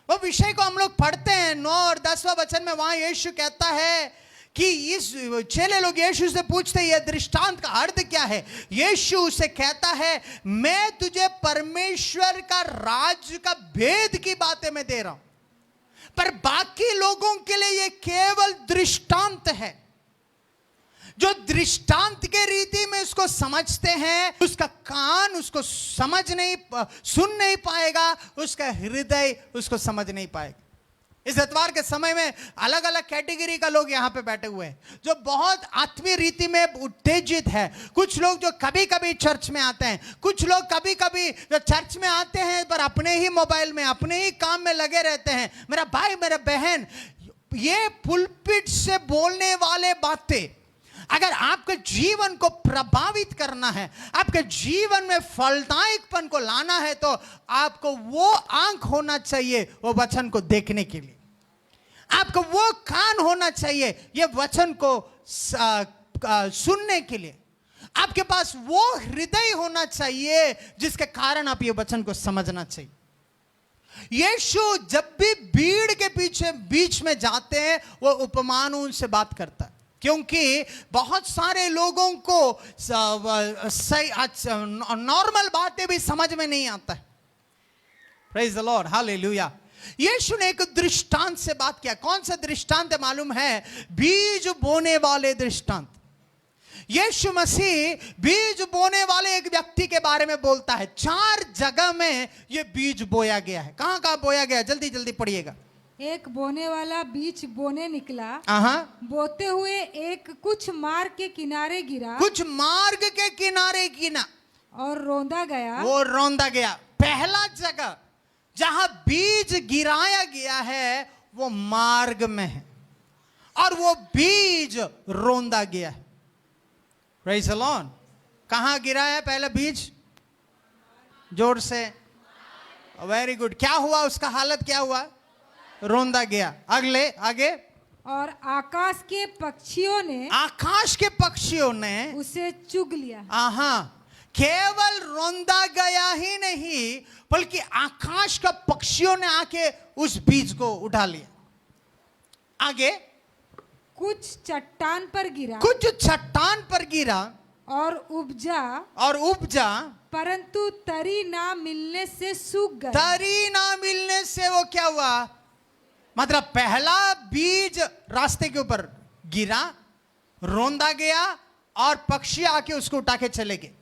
वो विषय को हम लोग पढ़ते हैं 9 और 10वां वचन में, वहां यीशु कहता है कि इस चेले लोग यीशु से पूछते हैं, यह दृष्टांत का अर्थ क्या है? यीशु उसे कहता है, मैं तुझे परमेश्वर का राज्य का भेद की बातें मैं दे रहा हूं, पर बाकी लोगों के लिए यह केवल दृष्टांत है। जो दृष्टांत के रीति में उसको समझते हैं, उसका कान उसको सुन नहीं पाएगा, उसका हृदय उसको समझ नहीं पाएगा। इस इतवार के समय में अलग अलग कैटेगरी का लोग यहाँ पे बैठे हुए हैं, जो बहुत आत्मीय रीति में उत्तेजित है। कुछ लोग जो कभी कभी चर्च में आते हैं, कुछ लोग कभी कभी जो चर्च में आते हैं पर अपने ही मोबाइल में, अपने ही काम में लगे रहते हैं। मेरा भाई, मेरा बहन, ये पुलपिट से बोलने वाले बातें अगर आपके जीवन को प्रभावित करना है, आपके जीवन में फलदायकपन को लाना है, तो आपको वो आंख होना चाहिए वो वचन को देखने के लिए, आपको वो कान होना चाहिए ये वचन को सुनने के लिए, आपके पास वो हृदय होना चाहिए जिसके कारण आप ये वचन को समझना चाहिए। यीशु जब भी भीड़ के बीच में जाते हैं, वो उपमानों से बात करता है, क्योंकि बहुत सारे लोगों को नॉर्मल बातें भी समझ में नहीं आता है। Praise the Lord, hallelujah. यीशु ने एक दृष्टांत से बात किया। कौन सा दृष्टांत है मालूम है? बीज बोने वाले दृष्टांत। यीशु मसीह बीज बोने वाले एक व्यक्ति के बारे में बोलता है। 4 जगह में यह बीज बोया गया है। कहां कहां बोया गया? जल्दी जल्दी पढ़िएगा। एक बोने वाला बीज बोने निकला, बोते हुए एक कुछ मार्ग के किनारे गिरा, कुछ मार्ग के किनारे गिरा और रौंदा गया। वो रौंदा गया। पहला जगह जहां बीज गिराया गया है वो मार्ग में है, और वो बीज रौंदा गया है। Praise the Lord. कहां गिरा है पहला बीज? जोर से। Very good. क्या हुआ? उसका हालत क्या हुआ? रौंदा गया। अगले आगे। और आकाश के पक्षियों ने उसे चुग लिया। केवल रौंदा गया ही नहीं, बल्कि आकाश का पक्षियों ने आके उस बीज को उठा लिया। आगे। कुछ चट्टान पर गिरा और उपजा, परंतु तरी ना मिलने से सूख गया। तरी ना मिलने से वो क्या हुआ? मतलब पहला बीज रास्ते के ऊपर गिरा, रौंदा गया, और पक्षी आके उसको उठा के चले गए।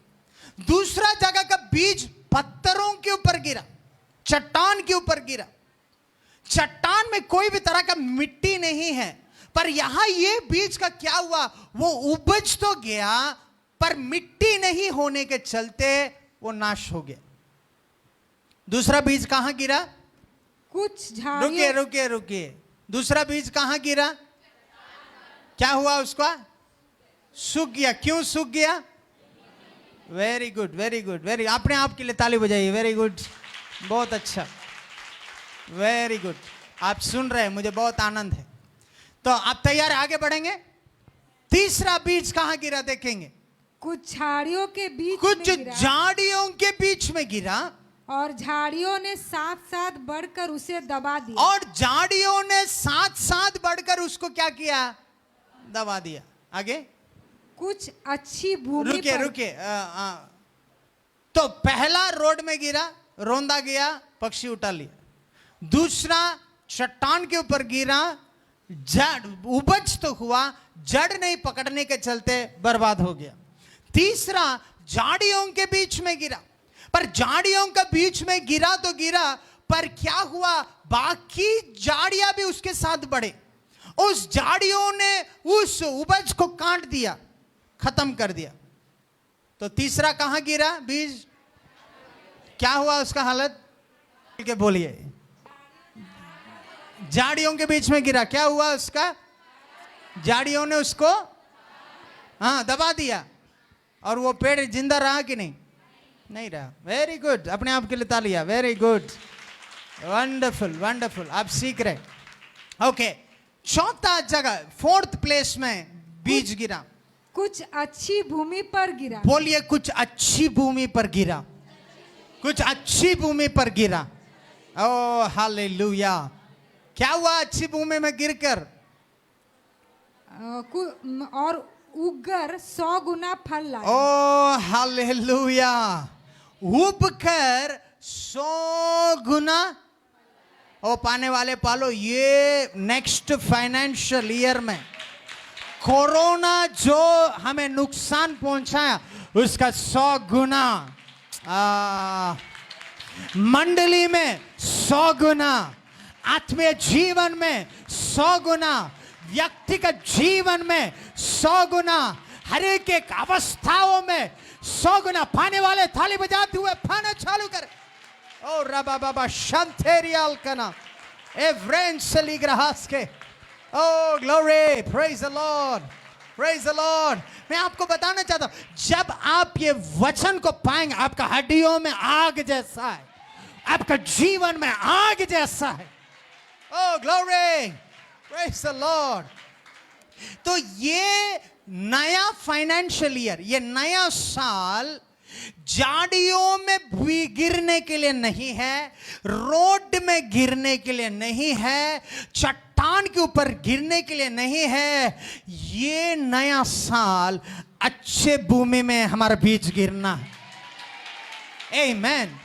दूसरा जगह का बीज पत्थरों के ऊपर गिरा, चट्टान के ऊपर गिरा। चट्टान में कोई भी तरह का मिट्टी नहीं है, पर यहां ये बीज का क्या हुआ? वो उपज तो गया, पर मिट्टी नहीं होने के चलते वो नाश हो गया। दूसरा बीज कहां गिरा? कुछ झाड़ियों। रुकिए। दूसरा बीज कहां गिरा? क्या हुआ उसका? सूख गया। क्यों सूख गया? Very good, very good, very. अपने आप के लिए ताली बजाइए। वेरी गुड, बहुत अच्छा, वेरी गुड। आप सुन रहे हैं, मुझे बहुत आनंद है। तो आप तैयार? आगे बढ़ेंगे। तीसरा बीज कहां गिरा देखेंगे? कुछ झाड़ियों के बीच में गिरा, और झाड़ियों ने साथ साथ बढ़कर उसे दबा उसको क्या किया? दबा दिया। आगे। कुछ अच्छी भूमि रुके। तो पहला रोड में गिरा, रौंदा गया, पक्षी उठा लिया। दूसरा चट्टान के ऊपर गिरा, जड़ उपज तो हुआ, जड़ नहीं पकड़ने के चलते बर्बाद हो गया। तीसरा झाड़ियों के बीच में गिरा, पर झाड़ियों के बीच में गिरा तो गिरा, पर क्या हुआ? बाकी झाड़ियां भी उसके साथ बढ़े। उस झाड़ियों ने उस उपज को काट दिया, खत्म कर दिया। तो तीसरा कहां गिरा बीज? क्या हुआ उसका हालत? के बोलिए। झाड़ियों के बीच में गिरा। क्या हुआ उसका? झाड़ियों ने उसको दबा दिया। और वो पेड़ जिंदा रहा कि नहीं? नहीं रहा। वेरी गुड, अपने आप के लिए तालियां। वेरी गुड, वंडरफुल वंडरफुल, आप सीख रहे। ओके, चौथा जगह, फोर्थ प्लेस में बीज गिरा। कुछ अच्छी भूमि पर गिरा। बोलिए, कुछ अच्छी भूमि पर गिरा। कुछ अच्छी भूमि पर गिरा। ओ हालेलुया। क्या हुआ अच्छी भूमि में गिरकर? और उगकर 100 गुना फल लाया। ओ हालेलुया। उगकर 100 गुना ओ पाने वाले पालो। ये नेक्स्ट फाइनेंशियल ईयर में कोरोना जो हमें नुकसान पहुंचाया उसका 100 गुना, मंडली में 100 गुना, आत्मीय जीवन में 100 गुना, व्यक्तिगत जीवन में 100 गुना, हर एक अवस्थाओं में 100 गुना पाने वाले थाली बजाते हुए पाना चालू कर। ओ रबा बाबा शांतेरियल कना एवरेंसली ग्राहस के। Oh glory, praise the Lord, praise the Lord. मैं आपको बताना चाहता हूं, जब आप ये वचन को पाएंगे, आपका हड्डियों में आग जैसा है, आपका जीवन में आग जैसा है। ओ ग्लोरी, प्रेज द लॉर्ड। तो ये नया फाइनेंशियल ईयर, ये नया साल झाड़ियों में भी गिरने के लिए नहीं है, रोड में गिरने के लिए नहीं है, चट्टान के ऊपर गिरने के लिए नहीं है। ये नया साल अच्छे भूमि में हमारा बीज गिरना है। आमेन,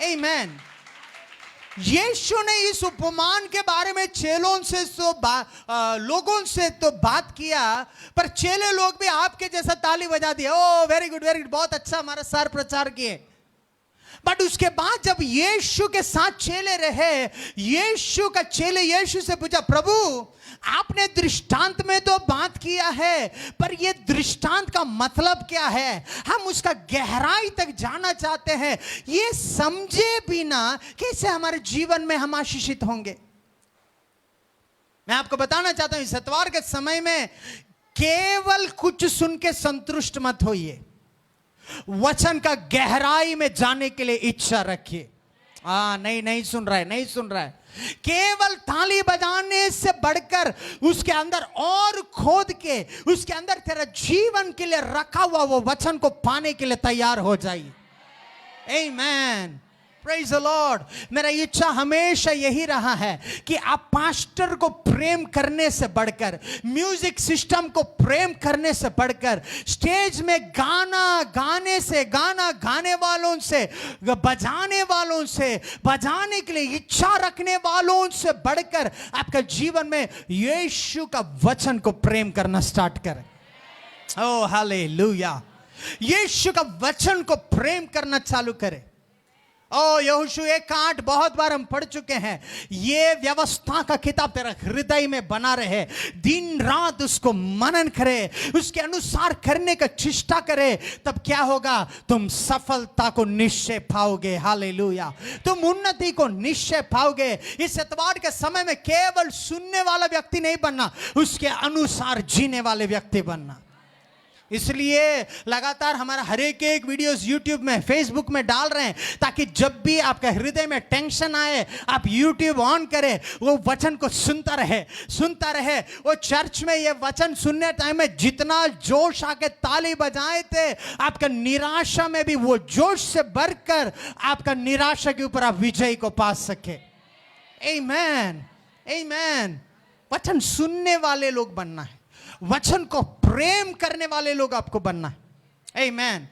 आमेन। यीशु ने इस उपमान के बारे में चेलों से लोगों से तो बात किया, पर चेले लोग भी आपके जैसा ताली बजा दिया। ओ वेरी गुड, वेरी गुड, बहुत अच्छा हमारा सार प्रचार किए। बट उसके बाद जब यीशु के साथ चेले रहे, यीशु का चेले यीशु से पूछा, प्रभु आपने दृष्टांत में तो बात किया है, पर ये दृष्टांत का मतलब क्या है? हम उसका गहराई तक जानना चाहते हैं। ये समझे बिना कैसे हमारे जीवन में हम आशीषित होंगे? मैं आपको बताना चाहता हूं, इस इतवार के समय में केवल कुछ सुन के संतुष्ट मत होइए, वचन का गहराई में जाने के लिए इच्छा रखिए। नहीं सुन रहा है, नहीं सुन रहा है। केवल ताली बजाने से बढ़कर उसके अंदर और खोद के उसके अंदर तेरा जीवन के लिए रखा हुआ वो वचन को पाने के लिए तैयार हो जाइए। आमेन, प्रेज द लॉर्ड। मेरा इच्छा हमेशा यही रहा है कि आप पास्टर को प्रेम करने से बढ़कर, म्यूजिक सिस्टम को प्रेम करने से बढ़कर, स्टेज में गाना गाने से, गाना गाने वालों से, बजाने वालों से, बजाने के लिए इच्छा रखने वालों से बढ़कर आपका जीवन में यीशु का वचन को प्रेम करना स्टार्ट करें। ओ हालेलुया। यीशु का वचन को प्रेम करना चालू करें। ओ यहोशू 1:8 बहुत बार हम पढ़ चुके हैं। ये व्यवस्था का किताब तेरा हृदय में बना रहे, दिन रात उसको मनन करे, उसके अनुसार करने का चेष्टा करे, तब क्या होगा? तुम सफलता को निश्चय पाओगे। हालेलुया। तुम उन्नति को निश्चय पाओगे। इस इतवार के समय में केवल सुनने वाला व्यक्ति नहीं बनना, उसके अनुसार जीने वाले व्यक्ति बनना। इसलिए लगातार हमारा हर एक वीडियोस यूट्यूब में, फेसबुक में डाल रहे हैं, ताकि जब भी आपके हृदय में टेंशन आए, आप यूट्यूब ऑन करें, वो वचन को सुनता रहे। वो चर्च में ये वचन सुनने टाइम में जितना जोश आके ताली बजाए थे, आपका निराशा में भी वो जोश से बढ़कर आपका निराशा के ऊपर आप विजय को पा सके। आमेन, आमेन। वचन सुनने वाले लोग बनना है, वचन को प्रेम करने वाले लोग आपको बनना है। आमेन।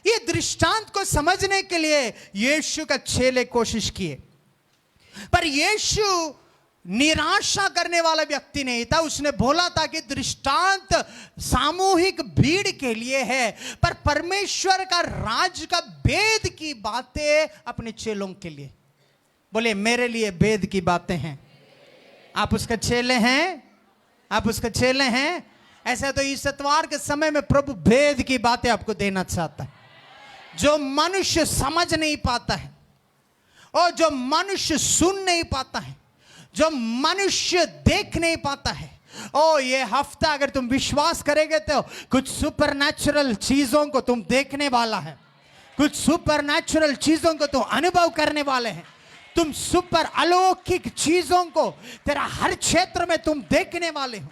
ये दृष्टांत को समझने के लिए यीशु का चेले कोशिश किए, पर यीशु निराशा करने वाला व्यक्ति नहीं था। उसने बोला था कि दृष्टांत सामूहिक भीड़ के लिए है, पर परमेश्वर का राज का भेद की बातें अपने चेलों के लिए। बोले, मेरे लिए भेद की बातें हैं। आप उसका चेले हैं? आप उसका चेले हैं? ऐसा तो इस इतवार के समय में प्रभु भेद की बातें आपको देना चाहता है, जो मनुष्य समझ नहीं पाता है, और जो मनुष्य सुन नहीं पाता है, जो मनुष्य देख नहीं पाता है। ओ ये हफ्ता अगर तुम विश्वास करेंगे तो कुछ सुपरनैचुरल चीजों को तुम देखने वाला है। कुछ सुपर नेचुरल चीजों को तुम अनुभव करने वाले हैं। तुम सुपर अलौकिक चीजों को तेरा हर क्षेत्र में तुम देखने वाले हो।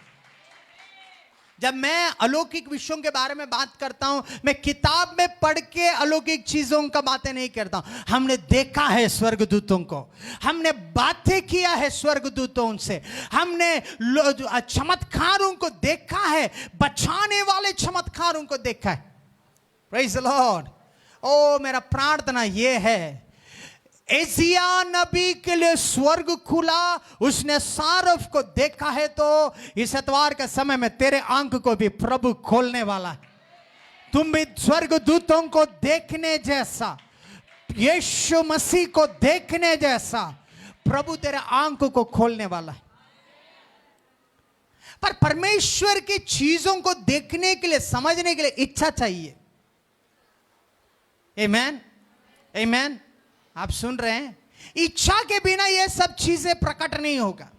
जब मैं अलौकिक विषयों के बारे में बात करता हूं, मैं किताब में पढ़ के अलौकिक चीजों का बातें नहीं करता हूं। हमने देखा है स्वर्गदूतों को, हमने बातें किया है स्वर्गदूतों से, हमने चमत्कारों को देखा है, बचाने वाले चमत्कारों को देखा है। Praise the Lord. ओ मेरा प्रार्थना यह है, एजिया नबी के लिए स्वर्ग खुला, उसने सारफ को देखा है, तो इस एतवार के समय में तेरे आंख को भी प्रभु खोलने वाला है। तुम भी स्वर्गदूतों को देखने जैसा, यीशु मसीह को देखने जैसा प्रभु तेरे आंख को खोलने वाला है। पर परमेश्वर की चीजों को देखने के लिए, समझने के लिए इच्छा चाहिए। आमेन, आमेन। आप सुन रहे हैं? इच्छा के बिना यह सब चीजें प्रकट नहीं होगा।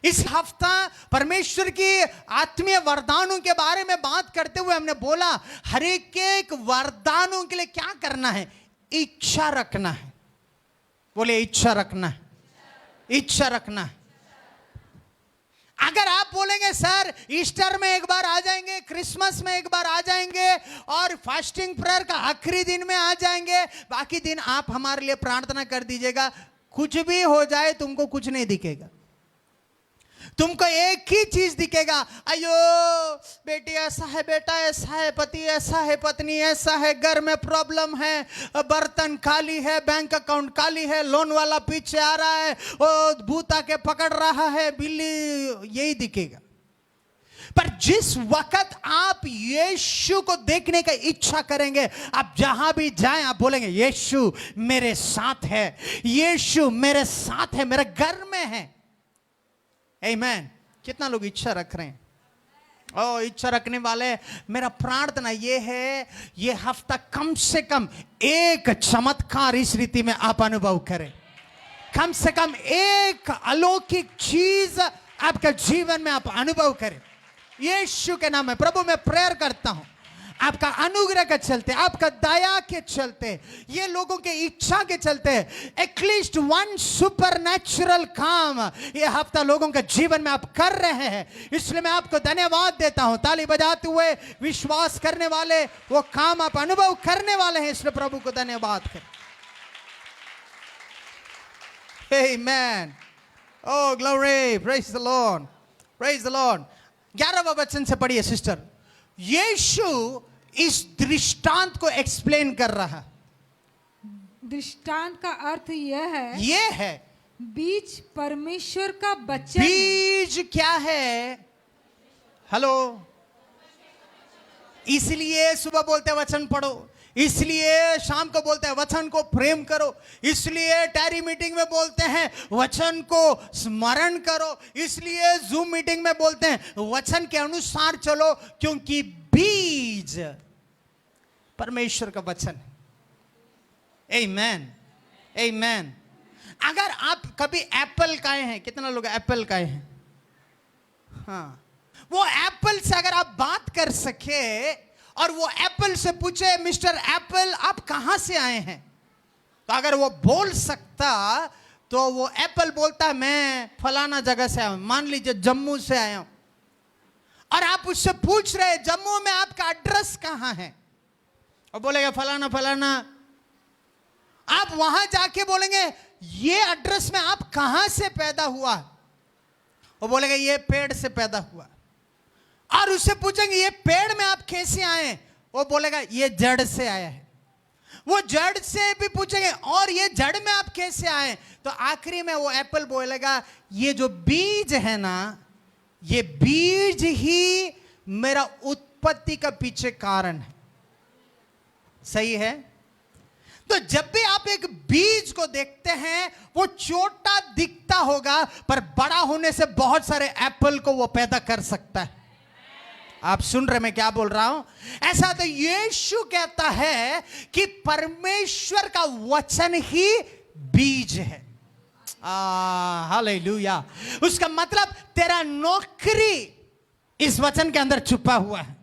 इस हफ्ता परमेश्वर की आत्मीय वरदानों के बारे में बात करते हुए हमने बोला, हर एक वरदानों के लिए क्या करना है? इच्छा रखना है। बोले इच्छा रखना है, इच्छा रखना है। अगर आप बोलेंगे सर ईस्टर में एक बार आ जाएंगे, क्रिसमस में एक बार आ जाएंगे और फास्टिंग प्रेयर का आखिरी दिन में आ जाएंगे, बाकी दिन आप हमारे लिए प्रार्थना कर दीजिएगा, कुछ भी हो जाए तुमको कुछ नहीं दिखेगा। तुमको एक ही चीज दिखेगा, अयो बेटी ऐसा है, बेटा ऐसा है, पति ऐसा है, पत्नी ऐसा है, घर में प्रॉब्लम है, बर्तन खाली है, बैंक अकाउंट खाली है, लोन वाला पीछे आ रहा है, वो भूत आके पकड़ रहा है, बिल्ली, यही दिखेगा। पर जिस वक्त आप यीशु को देखने की इच्छा करेंगे, आप जहां भी जाएं आप बोलेंगे यीशु मेरे साथ है, यीशु मेरे साथ है, मेरे घर में है। आमेन। कितना लोग इच्छा रख रहे हैं? ओ इच्छा रखने वाले, मेरा प्रार्थना यह है, ये हफ्ता कम से कम एक चमत्कार इस रीति में आप अनुभव करें। कम से कम एक अलौकिक चीज आपके जीवन में आप अनुभव करें। यीशु के नाम में प्रभु मैं प्रेयर करता हूं, आपका अनुग्रह के चलते, आपका दया के चलते, ये लोगों के इच्छा के चलते, एटलीस्ट वन सुपरनैचुरल काम ये हफ्ता लोगों के जीवन में आप कर रहे हैं। इसलिए मैं आपको धन्यवाद देता हूं। ताली बजाते हुए विश्वास करने वाले वो काम आप अनुभव करने वाले हैं, इसलिए प्रभु को धन्यवाद करें। Amen. Oh glory, praise the Lord, praise the Lord. 11वां वचन से पढ़िए सिस्टर। यीशु इस दृष्टांत को एक्सप्लेन कर रहा है। दृष्टांत का अर्थ यह है, बीज परमेश्वर का वचन। बीज क्या है? हेलो, इसलिए सुबह बोलते हैं वचन पढ़ो, इसलिए शाम को बोलते हैं वचन को प्रेम करो, इसलिए टैरी मीटिंग में बोलते हैं वचन को स्मरण करो, इसलिए जूम मीटिंग में बोलते हैं वचन के अनुसार चलो, क्योंकि बीज परमेश्वर का वचन है। आमेन, आमेन। अगर आप कभी एप्पल खाए हैं, कितना लोग एप्पल खाए हैं? हाँ, वो एप्पल से अगर आप बात कर सके और वो एप्पल से पूछे मिस्टर एप्पल आप कहां से आए हैं, तो अगर वो बोल सकता तो वो एप्पल बोलता है मैं फलाना जगह से आया हूं, मान लीजिए जम्मू से आया हूं, और आप उससे पूछ रहे जम्मू में आपका एड्रेस कहां है, और बोलेगा फलाना फलाना। आप वहां जाके बोलेंगे ये एड्रेस में आप कहां से पैदा हुआ, वो बोलेगा ये पेड़ से पैदा हुआ। और उससे पूछेंगे ये पेड़ में आप कैसे आए, वो बोलेगा ये जड़ से आया है। वो जड़ से भी पूछेंगे और ये जड़ में आप कैसे आए, तो आखिरी में वो एप्पल बोलेगा ये जो बीज है ना, ये बीज ही मेरा उत्पत्ति का पीछे कारण है। सही है? तो जब भी आप एक बीज को देखते हैं वो छोटा दिखता होगा, पर बड़ा होने से बहुत सारे एप्पल को वो पैदा कर सकता है। आप सुन रहे मैं क्या बोल रहा हूं? ऐसा तो यीशु कहता है कि परमेश्वर का वचन ही बीज है। हालेलुया। उसका मतलब तेरा नौकरी इस वचन के अंदर छुपा हुआ है,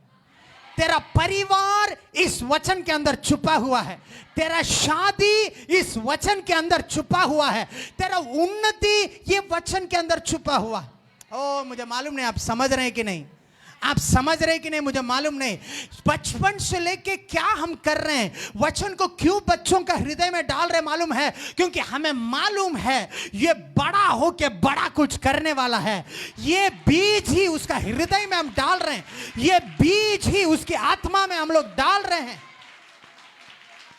तेरा परिवार इस वचन के अंदर छुपा हुआ है, तेरा शादी इस वचन के अंदर छुपा हुआ है, तेरा उन्नति ये वचन के अंदर छुपा हुआ है। ओ मुझे मालूम नहीं आप समझ रहे हैं कि नहीं, आप समझ रहे हैं कि नहीं मुझे मालूम नहीं। बचपन से लेके क्या हम कर रहे हैं, वचन को क्यों बच्चों का हृदय में डाल रहे मालूम है, क्योंकि हमें मालूम है ये बड़ा हो के बड़ा कुछ करने वाला है। ये बीज ही उसका हृदय में हम डाल रहे हैं, ये बीज ही उसकी आत्मा में हम लोग डाल रहे हैं।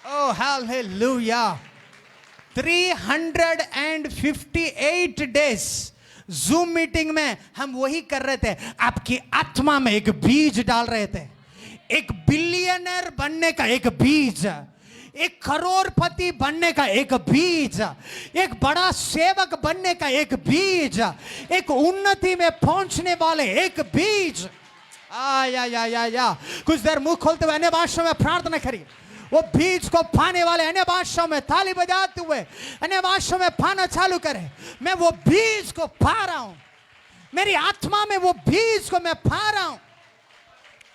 Oh hallelujah. 358 days zoom meeting में हम वही कर रहे थे, आपकी आत्मा में एक बीज डाल रहे थे। एक बिलियनर बनने का एक बीज, एक करोड़पति बनने का एक बीज, एक बड़ा सेवक बनने का एक बीज, एक उन्नति में पहुंचने वाले एक बीज। या कुछ देर मुंह खोलते हुए अन्य भाषा में प्रार्थना करिए। वो बीज को पाने वाले अन्य भाषाओं में ताली बजाते हुए अन्य भाषाओं में पाना चालू करें। मैं वो बीज को पा रहा हूं, मेरी आत्मा में वो बीज को मैं पा रहा हूं।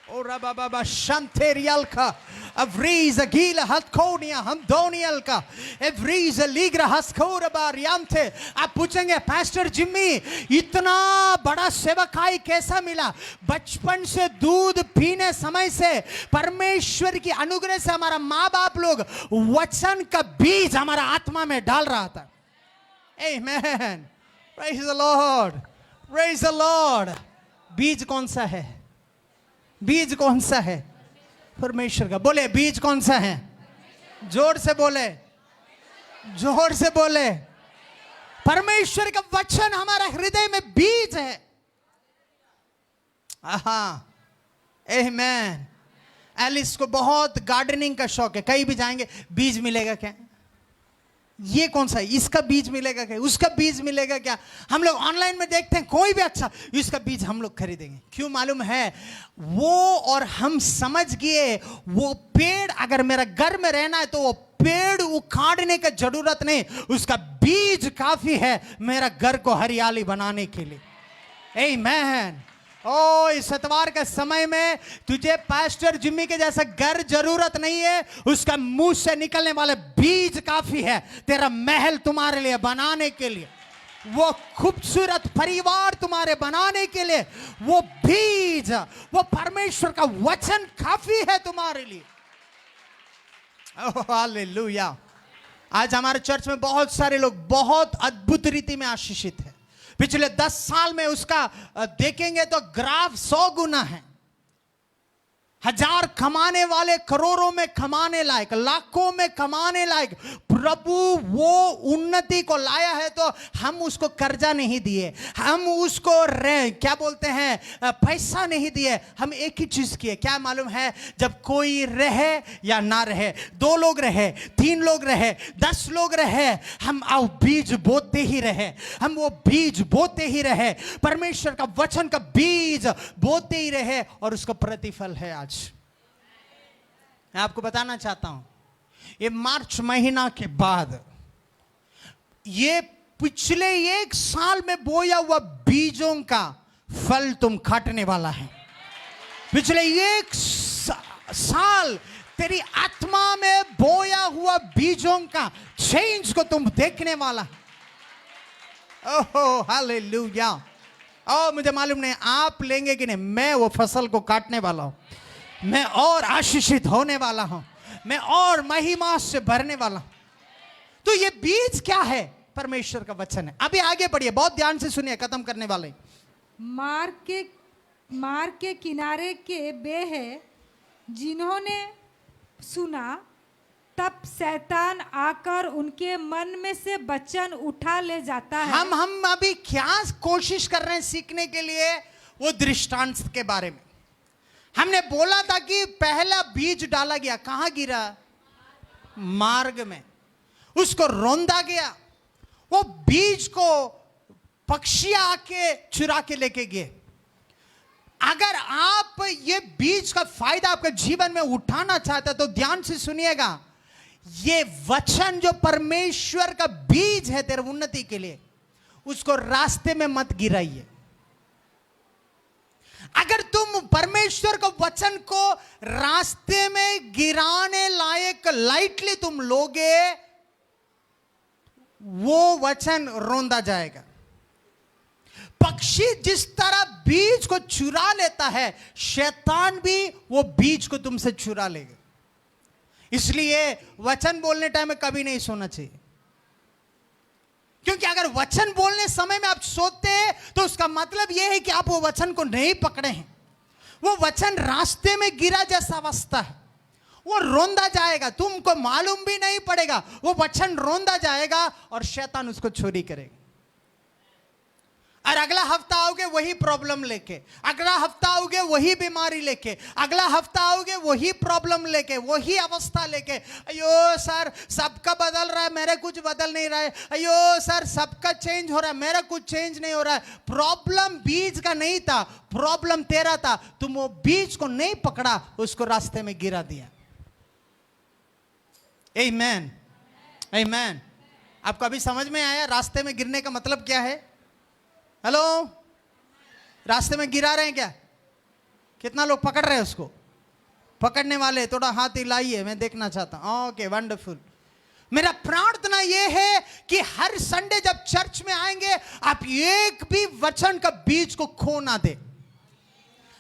ओ रबा बाबा शांतेरियल का अवरीज गीला हथकोनिया हम दोनियल का एवरीज लीग्रा हस्कोर बारियांते। आप पूछेंगे पास्टर जिम्मी इतना बड़ा सेवकाई कैसा मिला? बचपन से दूध पीने समय से परमेश्वर की अनुग्रह से हमारा माँ बाप लोग वचन का बीज हमारा आत्मा में डाल रहा था। Amen, praise the Lord, praise the Lord. बीज कौन सा है? बीज कौन सा है? परमेश्वर का। बोले बीज कौन सा है? जोर से बोले, जोर से बोले। परमेश्वर का वचन हमारा हृदय में बीज है। आमेन। एलिस को बहुत गार्डनिंग का शौक है, कहीं भी जाएंगे बीज मिलेगा क्या, ये कौन सा है, इसका बीज मिलेगा क्या, उसका बीज मिलेगा क्या। हम लोग ऑनलाइन में देखते हैं कोई भी अच्छा, इसका बीज हम लोग खरीदेंगे। क्यों मालूम है? वो और हम समझ गए वो पेड़ अगर मेरा घर में रहना है तो वो पेड़ उखाड़ने की जरूरत नहीं, उसका बीज काफी है मेरा घर को हरियाली बनाने के लिए। आमीन। ओ इस इतवार के समय में तुझे पास्टर जिम्मी के जैसा घर जरूरत नहीं है, उसका मुंह से निकलने वाले बीज काफी है तेरा महल तुम्हारे लिए बनाने के लिए, वो खूबसूरत परिवार तुम्हारे बनाने के लिए, वो बीज, वो परमेश्वर का वचन काफी है तुम्हारे लिए। Oh hallelujah. आज हमारे चर्च में बहुत सारे लोग बहुत अद्भुत रीति में आशीषित है। पिछले 10 साल में उसका देखेंगे तो ग्राफ 100 गुना है। 1000 कमाने वाले करोड़ों में कमाने लायक, लाखों में कमाने लायक। प्रभु वो उन्नति को लाया है तो हम उसको कर्जा नहीं दिए, हम उसको क्या बोलते हैं पैसा नहीं दिए, हम एक ही चीज किए। क्या मालूम है? जब कोई रहे या ना रहे, 2 लोग रहे, 3 लोग रहे, 10 लोग रहे, हम आओ बीज बोते ही रहे, हम वो बीज बोते ही रहे, परमेश्वर का वचन का बीज बोते ही रहे और उसका प्रतिफल है। आज मैं आपको बताना चाहता हूं, ये मार्च महीना के बाद ये पिछले 1 साल में बोया हुआ बीजों का फल तुम काटने वाला है। पिछले 1 साल तेरी आत्मा में बोया हुआ बीजों का चेंज को तुम देखने वाला। Oh hallelujah. और मुझे मालूम नहीं आप लेंगे कि नहीं, मैं वो फसल को काटने वाला हूं, मैं और आशीषित होने वाला हूं, मैं और महिमा से भरने वाला हूं। तो ये बीज क्या है? परमेश्वर का वचन है। अभी आगे बढ़िए, बहुत ध्यान से सुनिए, खत्म करने वाले। मार्ग के किनारे के वे हैं जिन्होंने सुना, तब शैतान आकर उनके मन में से वचन उठा ले जाता है। हम अभी क्या कोशिश कर रहे हैं सीखने के लिए? वो दृष्टांत के बारे में हमने बोला था कि पहला बीज डाला गया, कहां गिरा? मार्ग में। उसको रौंदा गया, वो बीज को पक्षी आके चुरा के लेके गए। अगर आप ये बीज का फायदा आपके जीवन में उठाना चाहते तो ध्यान से सुनिएगा। ये वचन जो परमेश्वर का बीज है तेरे उन्नति के लिए, उसको रास्ते में मत गिराइए। अगर तुम परमेश्वर के वचन को रास्ते में गिराने लायक लाइटली तुम लोगे, वो वचन रोंदा जाएगा। पक्षी जिस तरह बीज को चुरा लेता है, शैतान भी वो बीज को तुमसे चुरा लेगा। इसलिए वचन बोलने टाइम में कभी नहीं सोना चाहिए, क्योंकि अगर वचन बोलने समय में आप सोते हैं तो उसका मतलब यह है कि आप वो वचन को नहीं पकड़े हैं। वो वचन रास्ते में गिरा जैसा अवस्था है, वो रोंदा जाएगा, तुमको मालूम भी नहीं पड़ेगा, वो वचन रोंदा जाएगा और शैतान उसको चोरी करेगा। और अगला हफ्ता आओगे वही प्रॉब्लम लेके, अगला हफ्ता आओगे वही बीमारी लेके, अगला हफ्ता आओगे वही प्रॉब्लम लेके, वही अवस्था लेके। अयो सर सबका बदल रहा है, मेरे कुछ बदल नहीं रहा है। अयो सर सबका चेंज हो रहा है, मेरा कुछ चेंज नहीं हो रहा है। प्रॉब्लम बीज का नहीं था, प्रॉब्लम तेरा था। तुम वो बीज को नहीं पकड़ा, उसको रास्ते में गिरा दिया। आमीन, आमीन। आपको अभी समझ में आया रास्ते में गिरने का मतलब क्या है? हेलो, रास्ते में गिरा रहे हैं क्या? कितना लोग पकड़ रहे हैं उसको? पकड़ने वाले थोड़ा हाथ हिलाइए, मैं देखना चाहता हूं। Okay, wonderful. मेरा प्रार्थना यह है कि हर संडे जब चर्च में आएंगे, आप एक भी वचन का बीज को खो ना दे।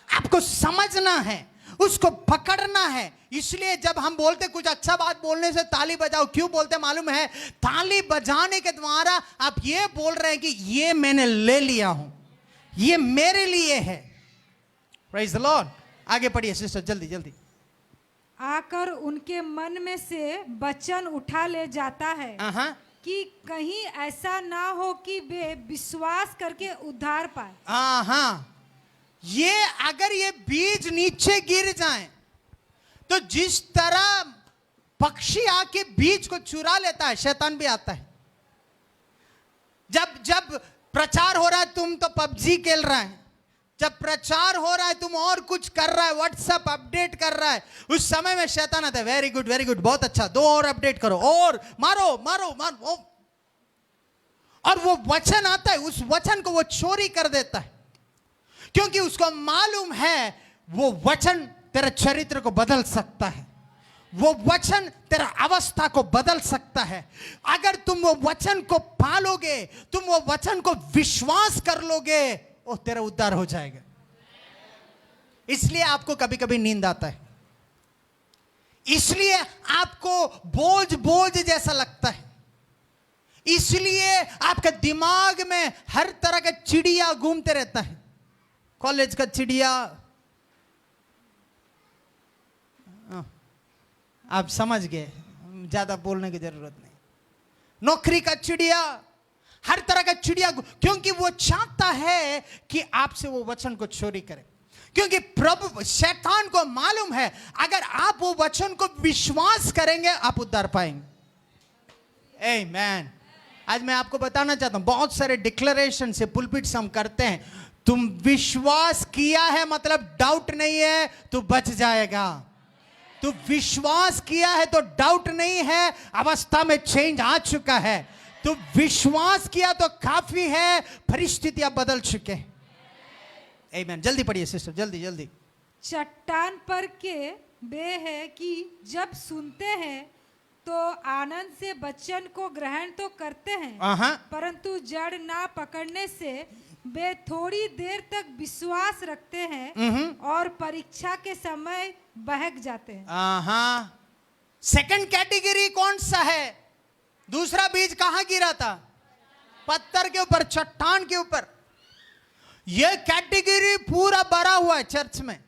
आपको समझना है, उसको पकड़ना है। इसलिए जब हम बोलते कुछ अच्छा बात बोलने से ताली बजाओ, क्यों बोलते मालूम है? ताली बजाने के द्वारा आप ये बोल रहे हैं कि ये मैंने ले लिया हूं, ये मेरे लिए है। Praise the Lord. आगे पढ़िए सिस्टर, जल्दी जल्दी। आकर उनके मन में से वचन उठा ले जाता है कि कहीं ऐसा ना हो कि वे विश्वास करके उद्धार पाए। ये अगर ये बीज नीचे गिर जाए तो जिस तरह पक्षी आके बीज को चुरा लेता है, शैतान भी आता है। जब प्रचार हो रहा है तुम तो पबजी खेल रहा है, जब प्रचार हो रहा है तुम और कुछ कर रहा है, व्हाट्सएप अपडेट कर रहा है, उस समय में शैतान आता है। वेरी गुड वेरी गुड, बहुत अच्छा, 2 और अपडेट करो और मारो मारो मारो। और वो वचन आता है, उस वचन को वो चोरी कर देता है, क्योंकि उसको मालूम है वो वचन तेरा चरित्र को बदल सकता है, वो वचन तेरा अवस्था को बदल सकता है। अगर तुम वो वचन को पालोगे, तुम वो वचन को विश्वास कर लोगे, वो तेरा उद्धार हो जाएगा। इसलिए आपको कभी कभी नींद आता है, इसलिए आपको बोझ बोझ जैसा लगता है, इसलिए आपके दिमाग में हर तरह का चिड़िया घूमते रहता है। कॉलेज का चिड़िया, आप समझ गए, ज्यादा बोलने की जरूरत नहीं। नौकरी का चिड़िया, हर तरह का चिड़िया, क्योंकि वो चाहता है कि आपसे वो वचन को चोरी करे। क्योंकि प्रभु शैतान को मालूम है अगर आप वो वचन को विश्वास करेंगे आप उद्धार पाएंगे। आमीन। आज मैं आपको बताना चाहता हूं, बहुत सारे डिक्लेरेशन से पुलपिट हम करते हैं। तुम विश्वास किया है मतलब डाउट नहीं है, तू बच जाएगा। तू विश्वास किया है तो डाउट नहीं है, अवस्था में चेंज आ चुका है। तू विश्वास किया तो काफी है, परिस्थितियां बदल चुके हैं। आमीन। जल्दी पढ़िए सिस्टर, जल्दी जल्दी। चट्टान पर के वे है कि जब सुनते हैं तो आनंद से वचन को ग्रहण तो करते हैं, परंतु जड़ ना पकड़ने से वे थोड़ी देर तक विश्वास रखते हैं और परीक्षा के समय बहक जाते हैं। सेकंड कैटेगरी कौन सा है? दूसरा बीज कहां गिरा था? पत्थर के ऊपर, चट्टान के ऊपर। यह कैटेगरी पूरा भरा हुआ है चर्च में।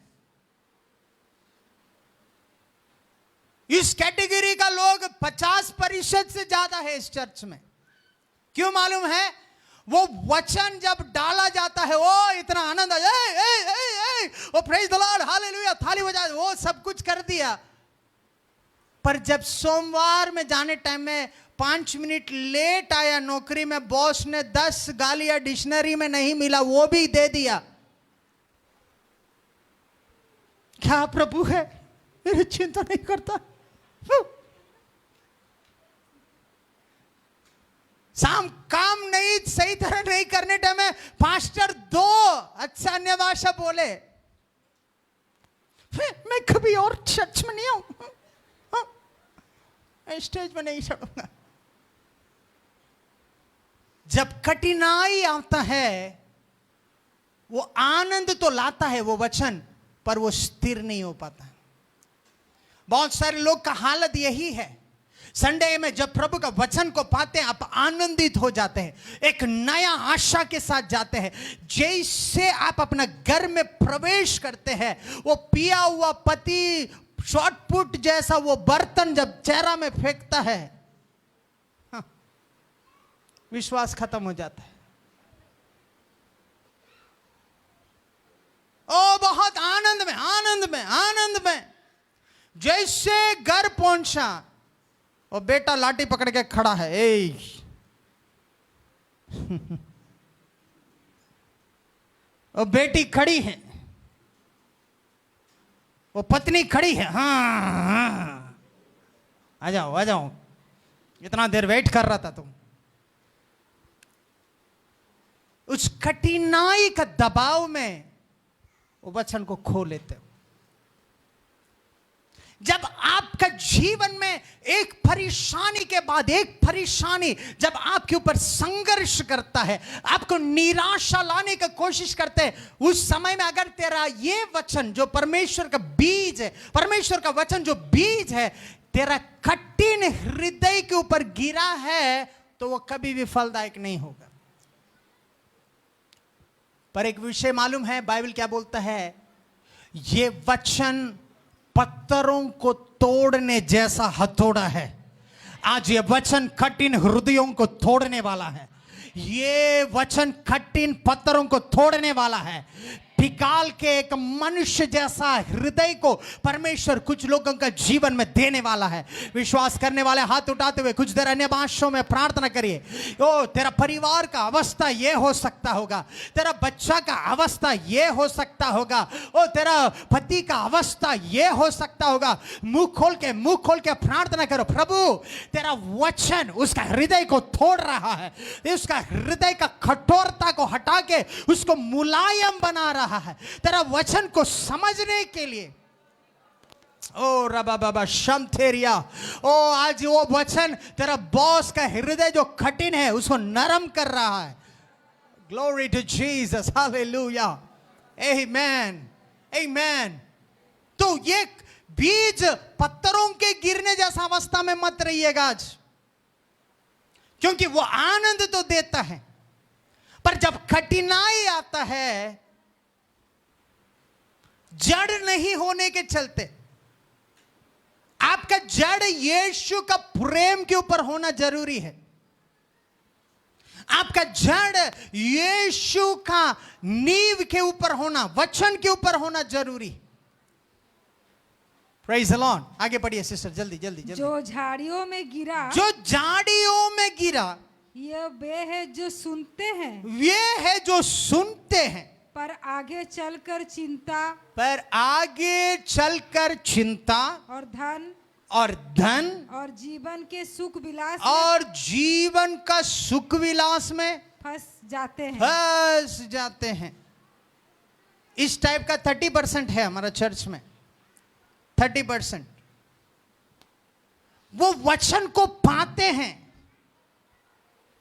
इस कैटेगरी का लोग 50% से ज्यादा है इस चर्च में। क्यों मालूम है? वो वचन जब डाला जाता है, वो इतना आनंद, ओ प्रेज द लॉर्ड, हालेलुया, थाली बजा, वो सब कुछ कर दिया। पर जब सोमवार में जाने टाइम में 5 मिनट लेट आया नौकरी में, बॉस ने 10 गालियां डिक्शनरी में नहीं मिला वो भी दे दिया। क्या प्रभु है, मेरी चिंता नहीं करता। शाम काम नहीं सही तरह नहीं करने टाइम में पास्टर 2 अच्छा अन्य भाषा बोले, मैं कभी कभी और चर्च में नहीं आऊं, स्टेज में नहीं चढ़ूंगा। जब कठिनाई आता है, वो आनंद तो लाता है वो वचन, पर वो स्थिर नहीं हो पाता। बहुत सारे लोग का हालत यही है। संडे में जब प्रभु का वचन को पाते हैं, आप आनंदित हो जाते हैं, एक नया आशा के साथ जाते हैं। जैसे आप अपना घर में प्रवेश करते हैं, वो पिया हुआ पति शॉर्ट पुट जैसा वो बर्तन जब चेहरा में फेंकता है, हाँ, विश्वास खत्म हो जाता है। ओ बहुत आनंद में, आनंद में, आनंद में। जैसे घर पहुंचा, और बेटा लाठी पकड़ के खड़ा है, ए और बेटी खड़ी है, वो पत्नी खड़ी है, हाँ आ जाओ आ जाओ, इतना देर वेट कर रहा था तुम। उस कठिनाई का दबाव में वो वचन को खो लेते हो। जब आपका जीवन में एक परेशानी के बाद एक परेशानी जब आपके ऊपर संघर्ष करता है, आपको निराशा लाने की कोशिश करते हैं, उस समय में अगर तेरा ये वचन जो परमेश्वर का बीज है, परमेश्वर का वचन जो बीज है, तेरा कठिन हृदय के ऊपर गिरा है, तो वो कभी भी फलदायक नहीं होगा। पर एक विषय मालूम है, बाइबल क्या बोलता है? ये वचन पत्थरों को तोड़ने जैसा हथौड़ा है। आज ये वचन कठिन हृदयों को तोड़ने वाला है। ये वचन कठिन पत्थरों को तोड़ने वाला है। पिघाल के एक मनुष्य जैसा हृदय को परमेश्वर कुछ लोगों का जीवन में देने वाला है। विश्वास करने वाले हाथ उठाते हुए कुछ देर अन्य भाषाओं में प्रार्थना करिए। ओ तेरा परिवार का अवस्था ये हो सकता होगा, तेरा बच्चा का अवस्था ये हो सकता होगा, ओ तेरा पति का अवस्था ये हो सकता होगा। मुंह खोल के प्रार्थना करो, प्रभु तेरा वचन उसका हृदय को तोड़ रहा है, उसका हृदय का कठोरता को हटा के उसको मुलायम बना रहा है, तेरा वचन को समझने के लिए। ओ रबा बाबा शमथेरिया, ओ आज वो वचन तेरा बॉस का हृदय जो कठिन है उसको नरम कर रहा है। ग्लोरी टू जीसस, हालेलुया, आमेन, आमेन। तो ये बीज पत्थरों के गिरने जैसा अवस्था में मत रहिएगा आज, क्योंकि वो आनंद तो देता है, पर जब कठिनाई आता है, जड़ नहीं होने के चलते, आपका जड़ यीशु का प्रेम के ऊपर होना जरूरी है। आपका जड़ यीशु का नींव के ऊपर होना, वचन के ऊपर होना जरूरी। Praise the Lord. आगे पढ़िए सिस्टर, जल्दी जल्दी जल्दी। जो झाड़ियों में गिरा, जो झाड़ियों में गिरा, ये वे है जो सुनते हैं, वे है जो सुनते हैं, पर आगे चलकर चिंता और धन और जीवन के सुख विलास और जीवन का सुख विलास में फंस जाते हैं। इस टाइप का 30% है हमारा चर्च में। 30% वो वचन को पाते हैं,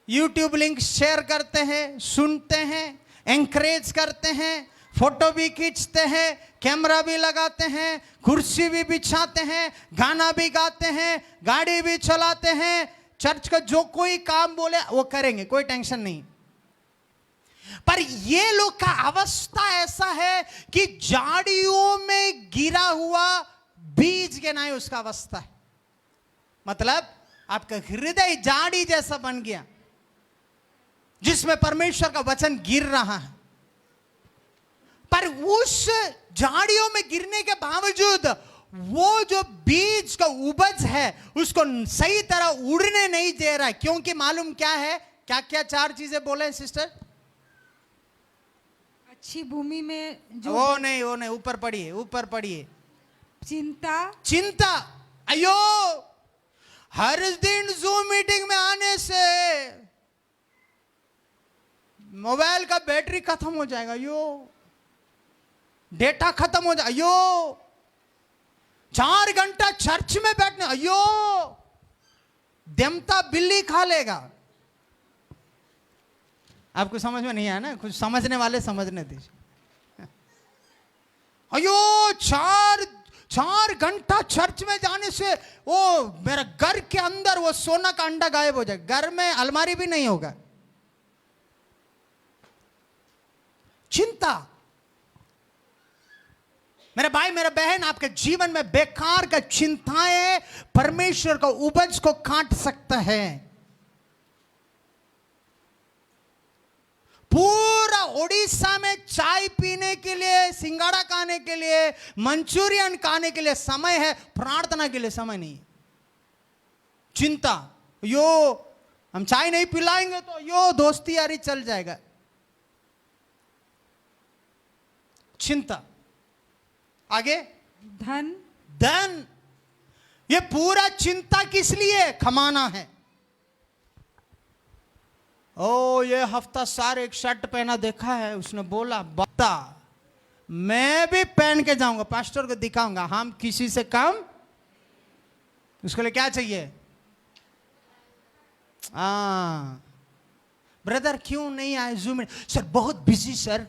यूट्यूब लिंक शेयर करते हैं, सुनते हैं, एंकरेज करते हैं, फोटो भी खींचते हैं, कैमरा भी लगाते हैं, कुर्सी भी बिछाते हैं, गाना भी गाते हैं, गाड़ी भी चलाते हैं, चर्च का जो कोई काम बोले वो करेंगे, कोई टेंशन नहीं। पर ये लोग का अवस्था ऐसा है कि झाड़ियों में गिरा हुआ बीज के नाई उसका अवस्था है। मतलब आपका हृदय झाड़ी जैसा बन गया, जिसमें परमेश्वर का वचन गिर रहा है, पर उस झाड़ियों में गिरने के बावजूद वो जो बीज का उपज है उसको सही तरह उड़ने नहीं दे रहा है। क्योंकि मालूम क्या है? क्या क्या 4 चीजें बोले सिस्टर? अच्छी भूमि में जो वो नहीं, ऊपर पढ़िए। चिंता। अयो, हर दिन जूम मीटिंग में आने से मोबाइल का बैटरी खत्म हो जाएगा, यो डेटा खत्म हो जाएगा, यो 4 घंटा चर्च में बैठने, अयो देमता बिल्ली खा लेगा। आपको समझ में नहीं आया ना? कुछ समझने वाले समझने दीजिए। अयो 4 घंटा चर्च में जाने से वो मेरा घर के अंदर वो सोना का अंडा गायब हो जाए, घर में अलमारी भी नहीं होगा। चिंता। मेरे भाई मेरे बहन, आपके जीवन में बेकार का चिंताएं परमेश्वर का उपज को काट सकता है। पूरा उड़ीसा में चाय पीने के लिए, सिंगाड़ा खाने के लिए, मंचूरियन खाने के लिए समय है, प्रार्थना के लिए समय नहीं है। चिंता, यो हम चाय नहीं पिलाएंगे तो यो दोस्ती यारी चल जाएगा। चिंता। आगे धन। ये पूरा चिंता किस लिए? कमाना है। ओ ये हफ्ता सारे एक शर्ट पहना देखा है, उसने बोला बता मैं भी पहन के जाऊंगा, पास्टर को दिखाऊंगा, हम किसी से कम। उसके लिए क्या चाहिए? ब्रदर क्यों नहीं आए जूम में? सर बहुत बिजी सर।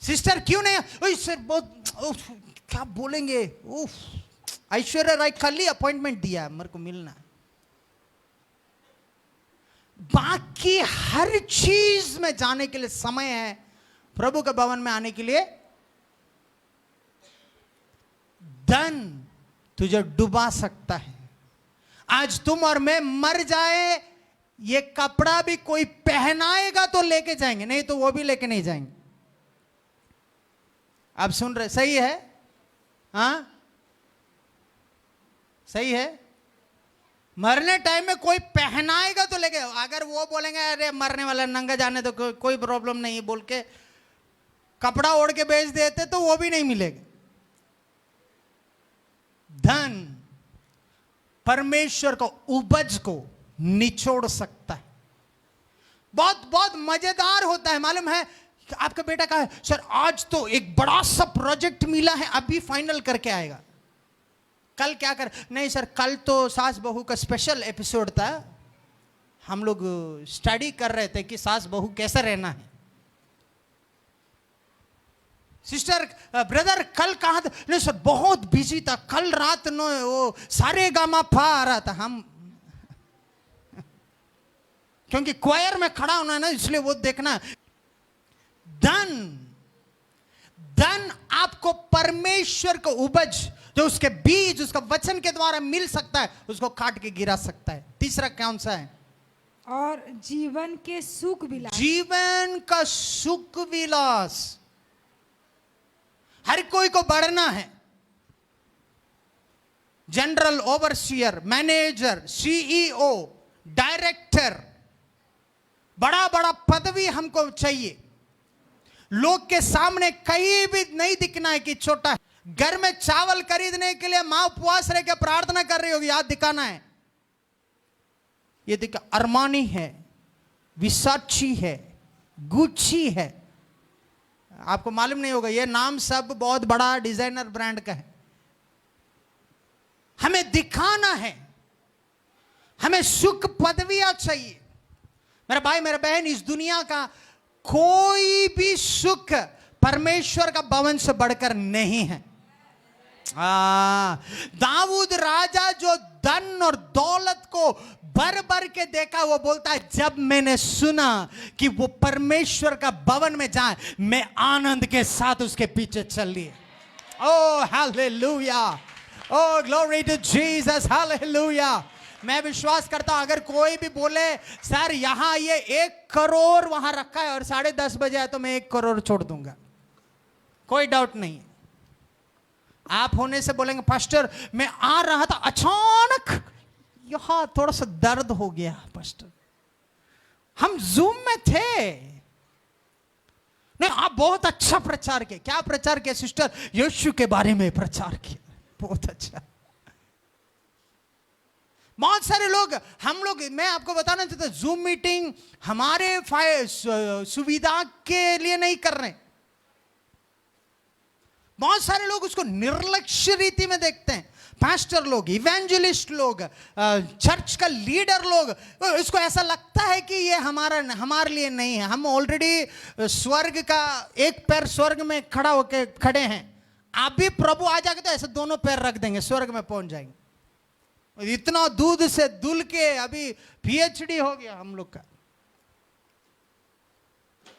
सिस्टर क्यों नहीं आए? सर बहुत क्या बोलेंगे, ऐश्वर्या राय कल ही अपॉइंटमेंट दिया है, मेरे को मिलना है। बाकी हर चीज में जाने के लिए समय है, प्रभु के भवन में आने के लिए। धन तुझे डुबा सकता है। आज तुम और मैं मर जाए, ये कपड़ा भी कोई पहनाएगा तो लेके जाएंगे, नहीं तो वो भी लेके नहीं जाएंगे। आप सुन रहे? सही है? हाँ सही है। मरने टाइम में कोई पहनाएगा तो लेके, अगर वो बोलेंगे अरे मरने वाला नंगा जाने तो कोई प्रॉब्लम नहीं बोल के कपड़ा ओढ़ के बेच देते तो वो भी नहीं मिलेगा। धन परमेश्वर को उपज को निचोड़ सकता है। बहुत बहुत मजेदार होता है। मालूम है आपका बेटा कहा है सर आज तो एक बड़ा सा प्रोजेक्ट मिला है, अभी फाइनल करके आएगा। कल क्या कर? नहीं सर कल तो सास बहू का स्पेशल एपिसोड था, हम लोग स्टडी कर रहे थे कि सास बहू कैसा रहना है। सिस्टर ब्रदर कल कहा था? नहीं सर बहुत बिजी था, कल रात नो वो सारे गामा पा आ रहा था। हम क्योंकि क्वायर में खड़ा होना है ना, इसलिए वो देखना। धन आपको परमेश्वर को उपज जो उसके बीज उसका वचन के द्वारा मिल सकता है, उसको काट के गिरा सकता है। तीसरा कौन सा है? और जीवन के सुख विलास। जीवन का सुख विलास। हर कोई को बढ़ना है। General overseer, manager, CEO, director, बड़ा बड़ा पदवी हमको चाहिए। लोग के सामने कहीं भी नहीं दिखना है कि छोटा है। घर में चावल खरीदने के लिए मां उपवास रह के प्रार्थना कर रही होगी, याद दिखाना है। ये दिखा अरमानी है, विसाची है, गुच्ची है। आपको मालूम नहीं होगा, ये नाम सब बहुत बड़ा डिजाइनर ब्रांड का है। हमें दिखाना है, हमें सुख पदवियां चाहिए। मेरा भाई मेरा बहन, इस दुनिया का कोई भी सुख परमेश्वर का भवन से बढ़कर नहीं है। दाऊद राजा जो धन और दौलत को भर भर के देखा, वो बोलता है जब मैंने सुना कि वो परमेश्वर का भवन में जाए, मैं आनंद के साथ उसके पीछे चल लिए। Oh hallelujah, oh glory to Jesus, hallelujah. मैं विश्वास करता हूं अगर कोई भी बोले सर यहां ये 1 करोड़ वहां रखा है और 10:30 बजे आए तो मैं 1 करोड़ छोड़ दूंगा, कोई डाउट नहीं। आप होने से बोलेंगे पास्टर मैं आ रहा था अचानक यहां थोड़ा सा दर्द हो गया पास्टर, हम जूम में थे। नहीं आप बहुत अच्छा प्रचार किया। क्या प्रचार किया सिस्टर? यीशु के बारे में प्रचार किया, बहुत अच्छा। बहुत सारे लोग, हम लोग, मैं आपको बताना चाहता हूं, जूम मीटिंग हमारे सुविधा के लिए नहीं कर रहे। बहुत सारे लोग उसको निर्लक्ष्य रीति में देखते हैं। पास्टर लोग, इवेंजलिस्ट लोग, चर्च का लीडर लोग, इसको ऐसा लगता है कि ये हमारे लिए नहीं है। हम ऑलरेडी स्वर्ग का एक पैर स्वर्ग में खड़े हैं। आप भी प्रभु आ जाएंगे तो ऐसे दोनों पैर रख देंगे, स्वर्ग में पहुंच जाएंगे। इतना दूध से दुल के अभी पीएचडी हो गया हम लोग का।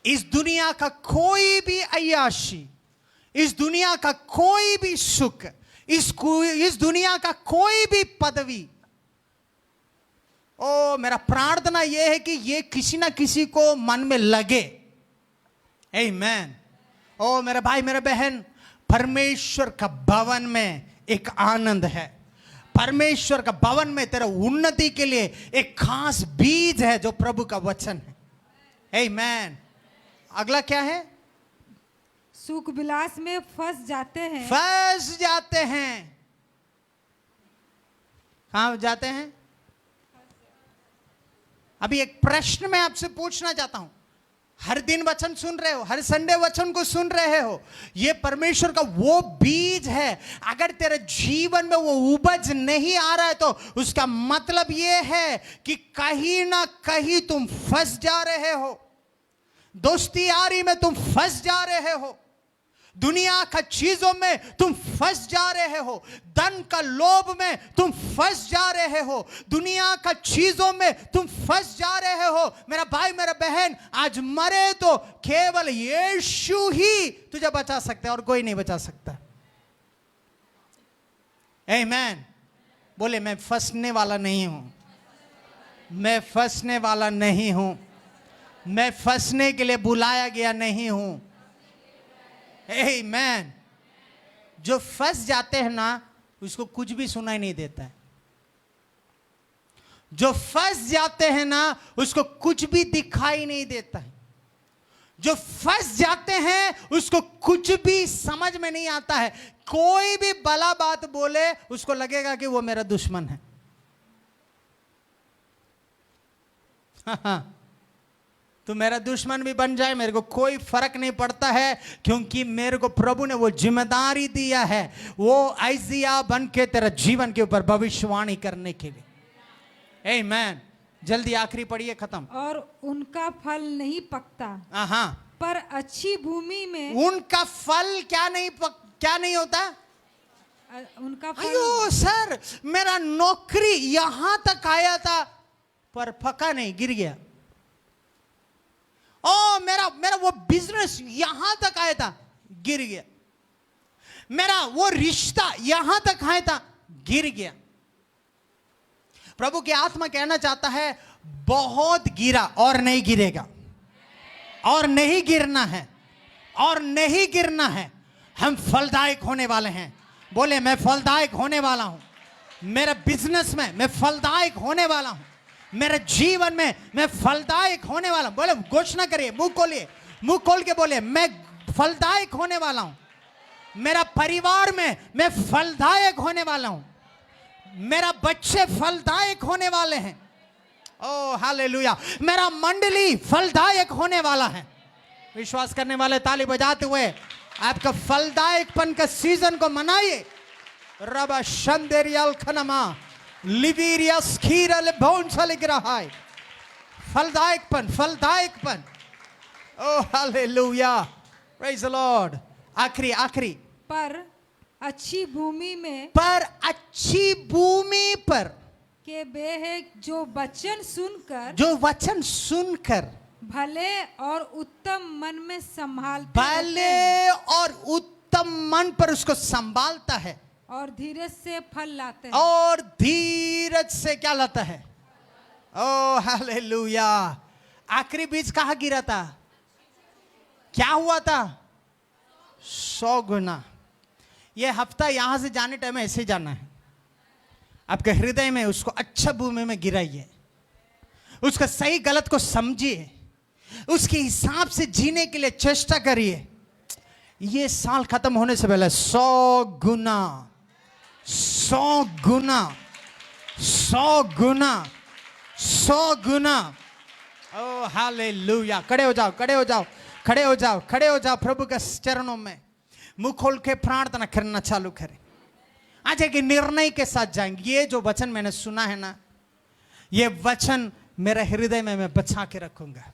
इस दुनिया का कोई भी अय्याशी, इस दुनिया का कोई भी सुख, इस दुनिया का कोई भी पदवी, ओ मेरा प्रार्थना यह है कि ये किसी ना किसी को मन में लगे। आमीन। ओ मेरे भाई मेरे बहन, परमेश्वर का भवन में एक आनंद है। परमेश्वर का भवन में तेरा उन्नति के लिए एक खास बीज है जो प्रभु का वचन है। आमीन। अगला क्या है? सुख विलास में फंस जाते हैं। फंस जाते हैं। कहां जाते हैं? अभी एक प्रश्न मैं आपसे पूछना चाहता हूं। हर दिन वचन सुन रहे हो, हर संडे वचन को सुन रहे हो। ये परमेश्वर का वो बीज है। अगर तेरे जीवन में वो उपज नहीं आ रहा है तो उसका मतलब ये है कि कहीं ना कहीं तुम फंस जा रहे हो। दोस्ती यारी में तुम फंस जा रहे हो। दुनिया का चीजों में तुम फंस जा रहे हो। धन का लोभ में तुम फंस जा रहे हो। दुनिया का चीजों में तुम फंस जा रहे हो। मेरा भाई मेरा बहन, आज मरे तो केवल यीशु ही तुझे बचा सकता है और कोई नहीं बचा सकता। आमीन। बोले मैं फंसने वाला नहीं हूं। मैं फंसने वाला नहीं हूं। मैं फंसने के लिए बुलाया गया नहीं हूं। आमीन। जो फंस जाते हैं ना, उसको कुछ भी सुनाई नहीं देता है। जो फंस जाते हैं ना, उसको कुछ भी दिखाई नहीं देता है। जो फंस जाते हैं उसको कुछ भी समझ में नहीं आता है। कोई भी भला बात बोले उसको लगेगा कि वो मेरा दुश्मन है। तो मेरा दुश्मन भी बन जाए, मेरे को कोई फर्क नहीं पड़ता है, क्योंकि मेरे को प्रभु ने वो जिम्मेदारी दिया है, वो आइजिया बन के तेरा जीवन के ऊपर भविष्यवाणी करने के लिए। आमीन। जल्दी आखिरी पढ़िए, खत्म। और उनका फल नहीं पकता। हाँ। पर अच्छी भूमि में उनका फल क्या नहीं होता? उनका फल। अयो सर, मेरा नौकरी यहां तक आया था पर पका नहीं, गिर गया। ओ मेरा वो बिजनेस यहां तक आया था, गिर गया। मेरा वो रिश्ता यहां तक आया था, गिर गया। प्रभु की आत्मा कहना चाहता है, बहुत गिरा और नहीं गिरेगा, और नहीं गिरना है, और नहीं गिरना है। हम फलदायक होने वाले हैं। बोले मैं फलदायक होने वाला हूं। मेरे बिजनेस में मैं फलदायक होने वाला हूं। मेरे जीवन में मैं फलदायक होने वाला हूं। बोले घोषणा करिए, मुंह खोल के बोले मैं फलदायक होने वाला हूं। मेरा परिवार में मैं फलदायक होने वाला हूं। मेरा बच्चे फलदायक होने वाले हैं। ओ हालेलुया। मेरा मंडली फलदायक होने वाला है। विश्वास करने वाले ताली बजाते हुए आपका फलदायकपन का सीजन को मनाइए। रबा शंदेरियल खनमा लिविरियस खीरल भौंसलिग्रहाय। फलदायकपन। ओ हालेलुया, प्रेज द लॉर्ड। आखिरी पर अच्छी भूमि पर के वे है जो वचन सुनकर भले और उत्तम मन में संभालते, भले और उत्तम मन पर उसको संभालता है, और धीरज से फल लाते हैं। और धीरज से क्या लाता है? ओ हालेलुया। आखिरी बीज कहाँ गिरा था? क्या हुआ था? 100 गुना। ये हफ्ता यहां से जाने टाइम में ऐसे जाना है। आपके हृदय में उसको अच्छा भूमि में गिराइए। उसका सही गलत को समझिए। उसके हिसाब से जीने के लिए चेष्टा करिए। ये साल खत्म होने से पहले 100 गुना 100 गुना। ओ हालेलुया। खड़े हो जाओ प्रभु के चरणों में। मुंह खोल के प्रार्थना करना चालू करें। आज एक निर्णय के साथ जाएंगे। ये जो वचन मैंने सुना है ना, ये वचन मेरे हृदय में मैं बचा के रखूंगा।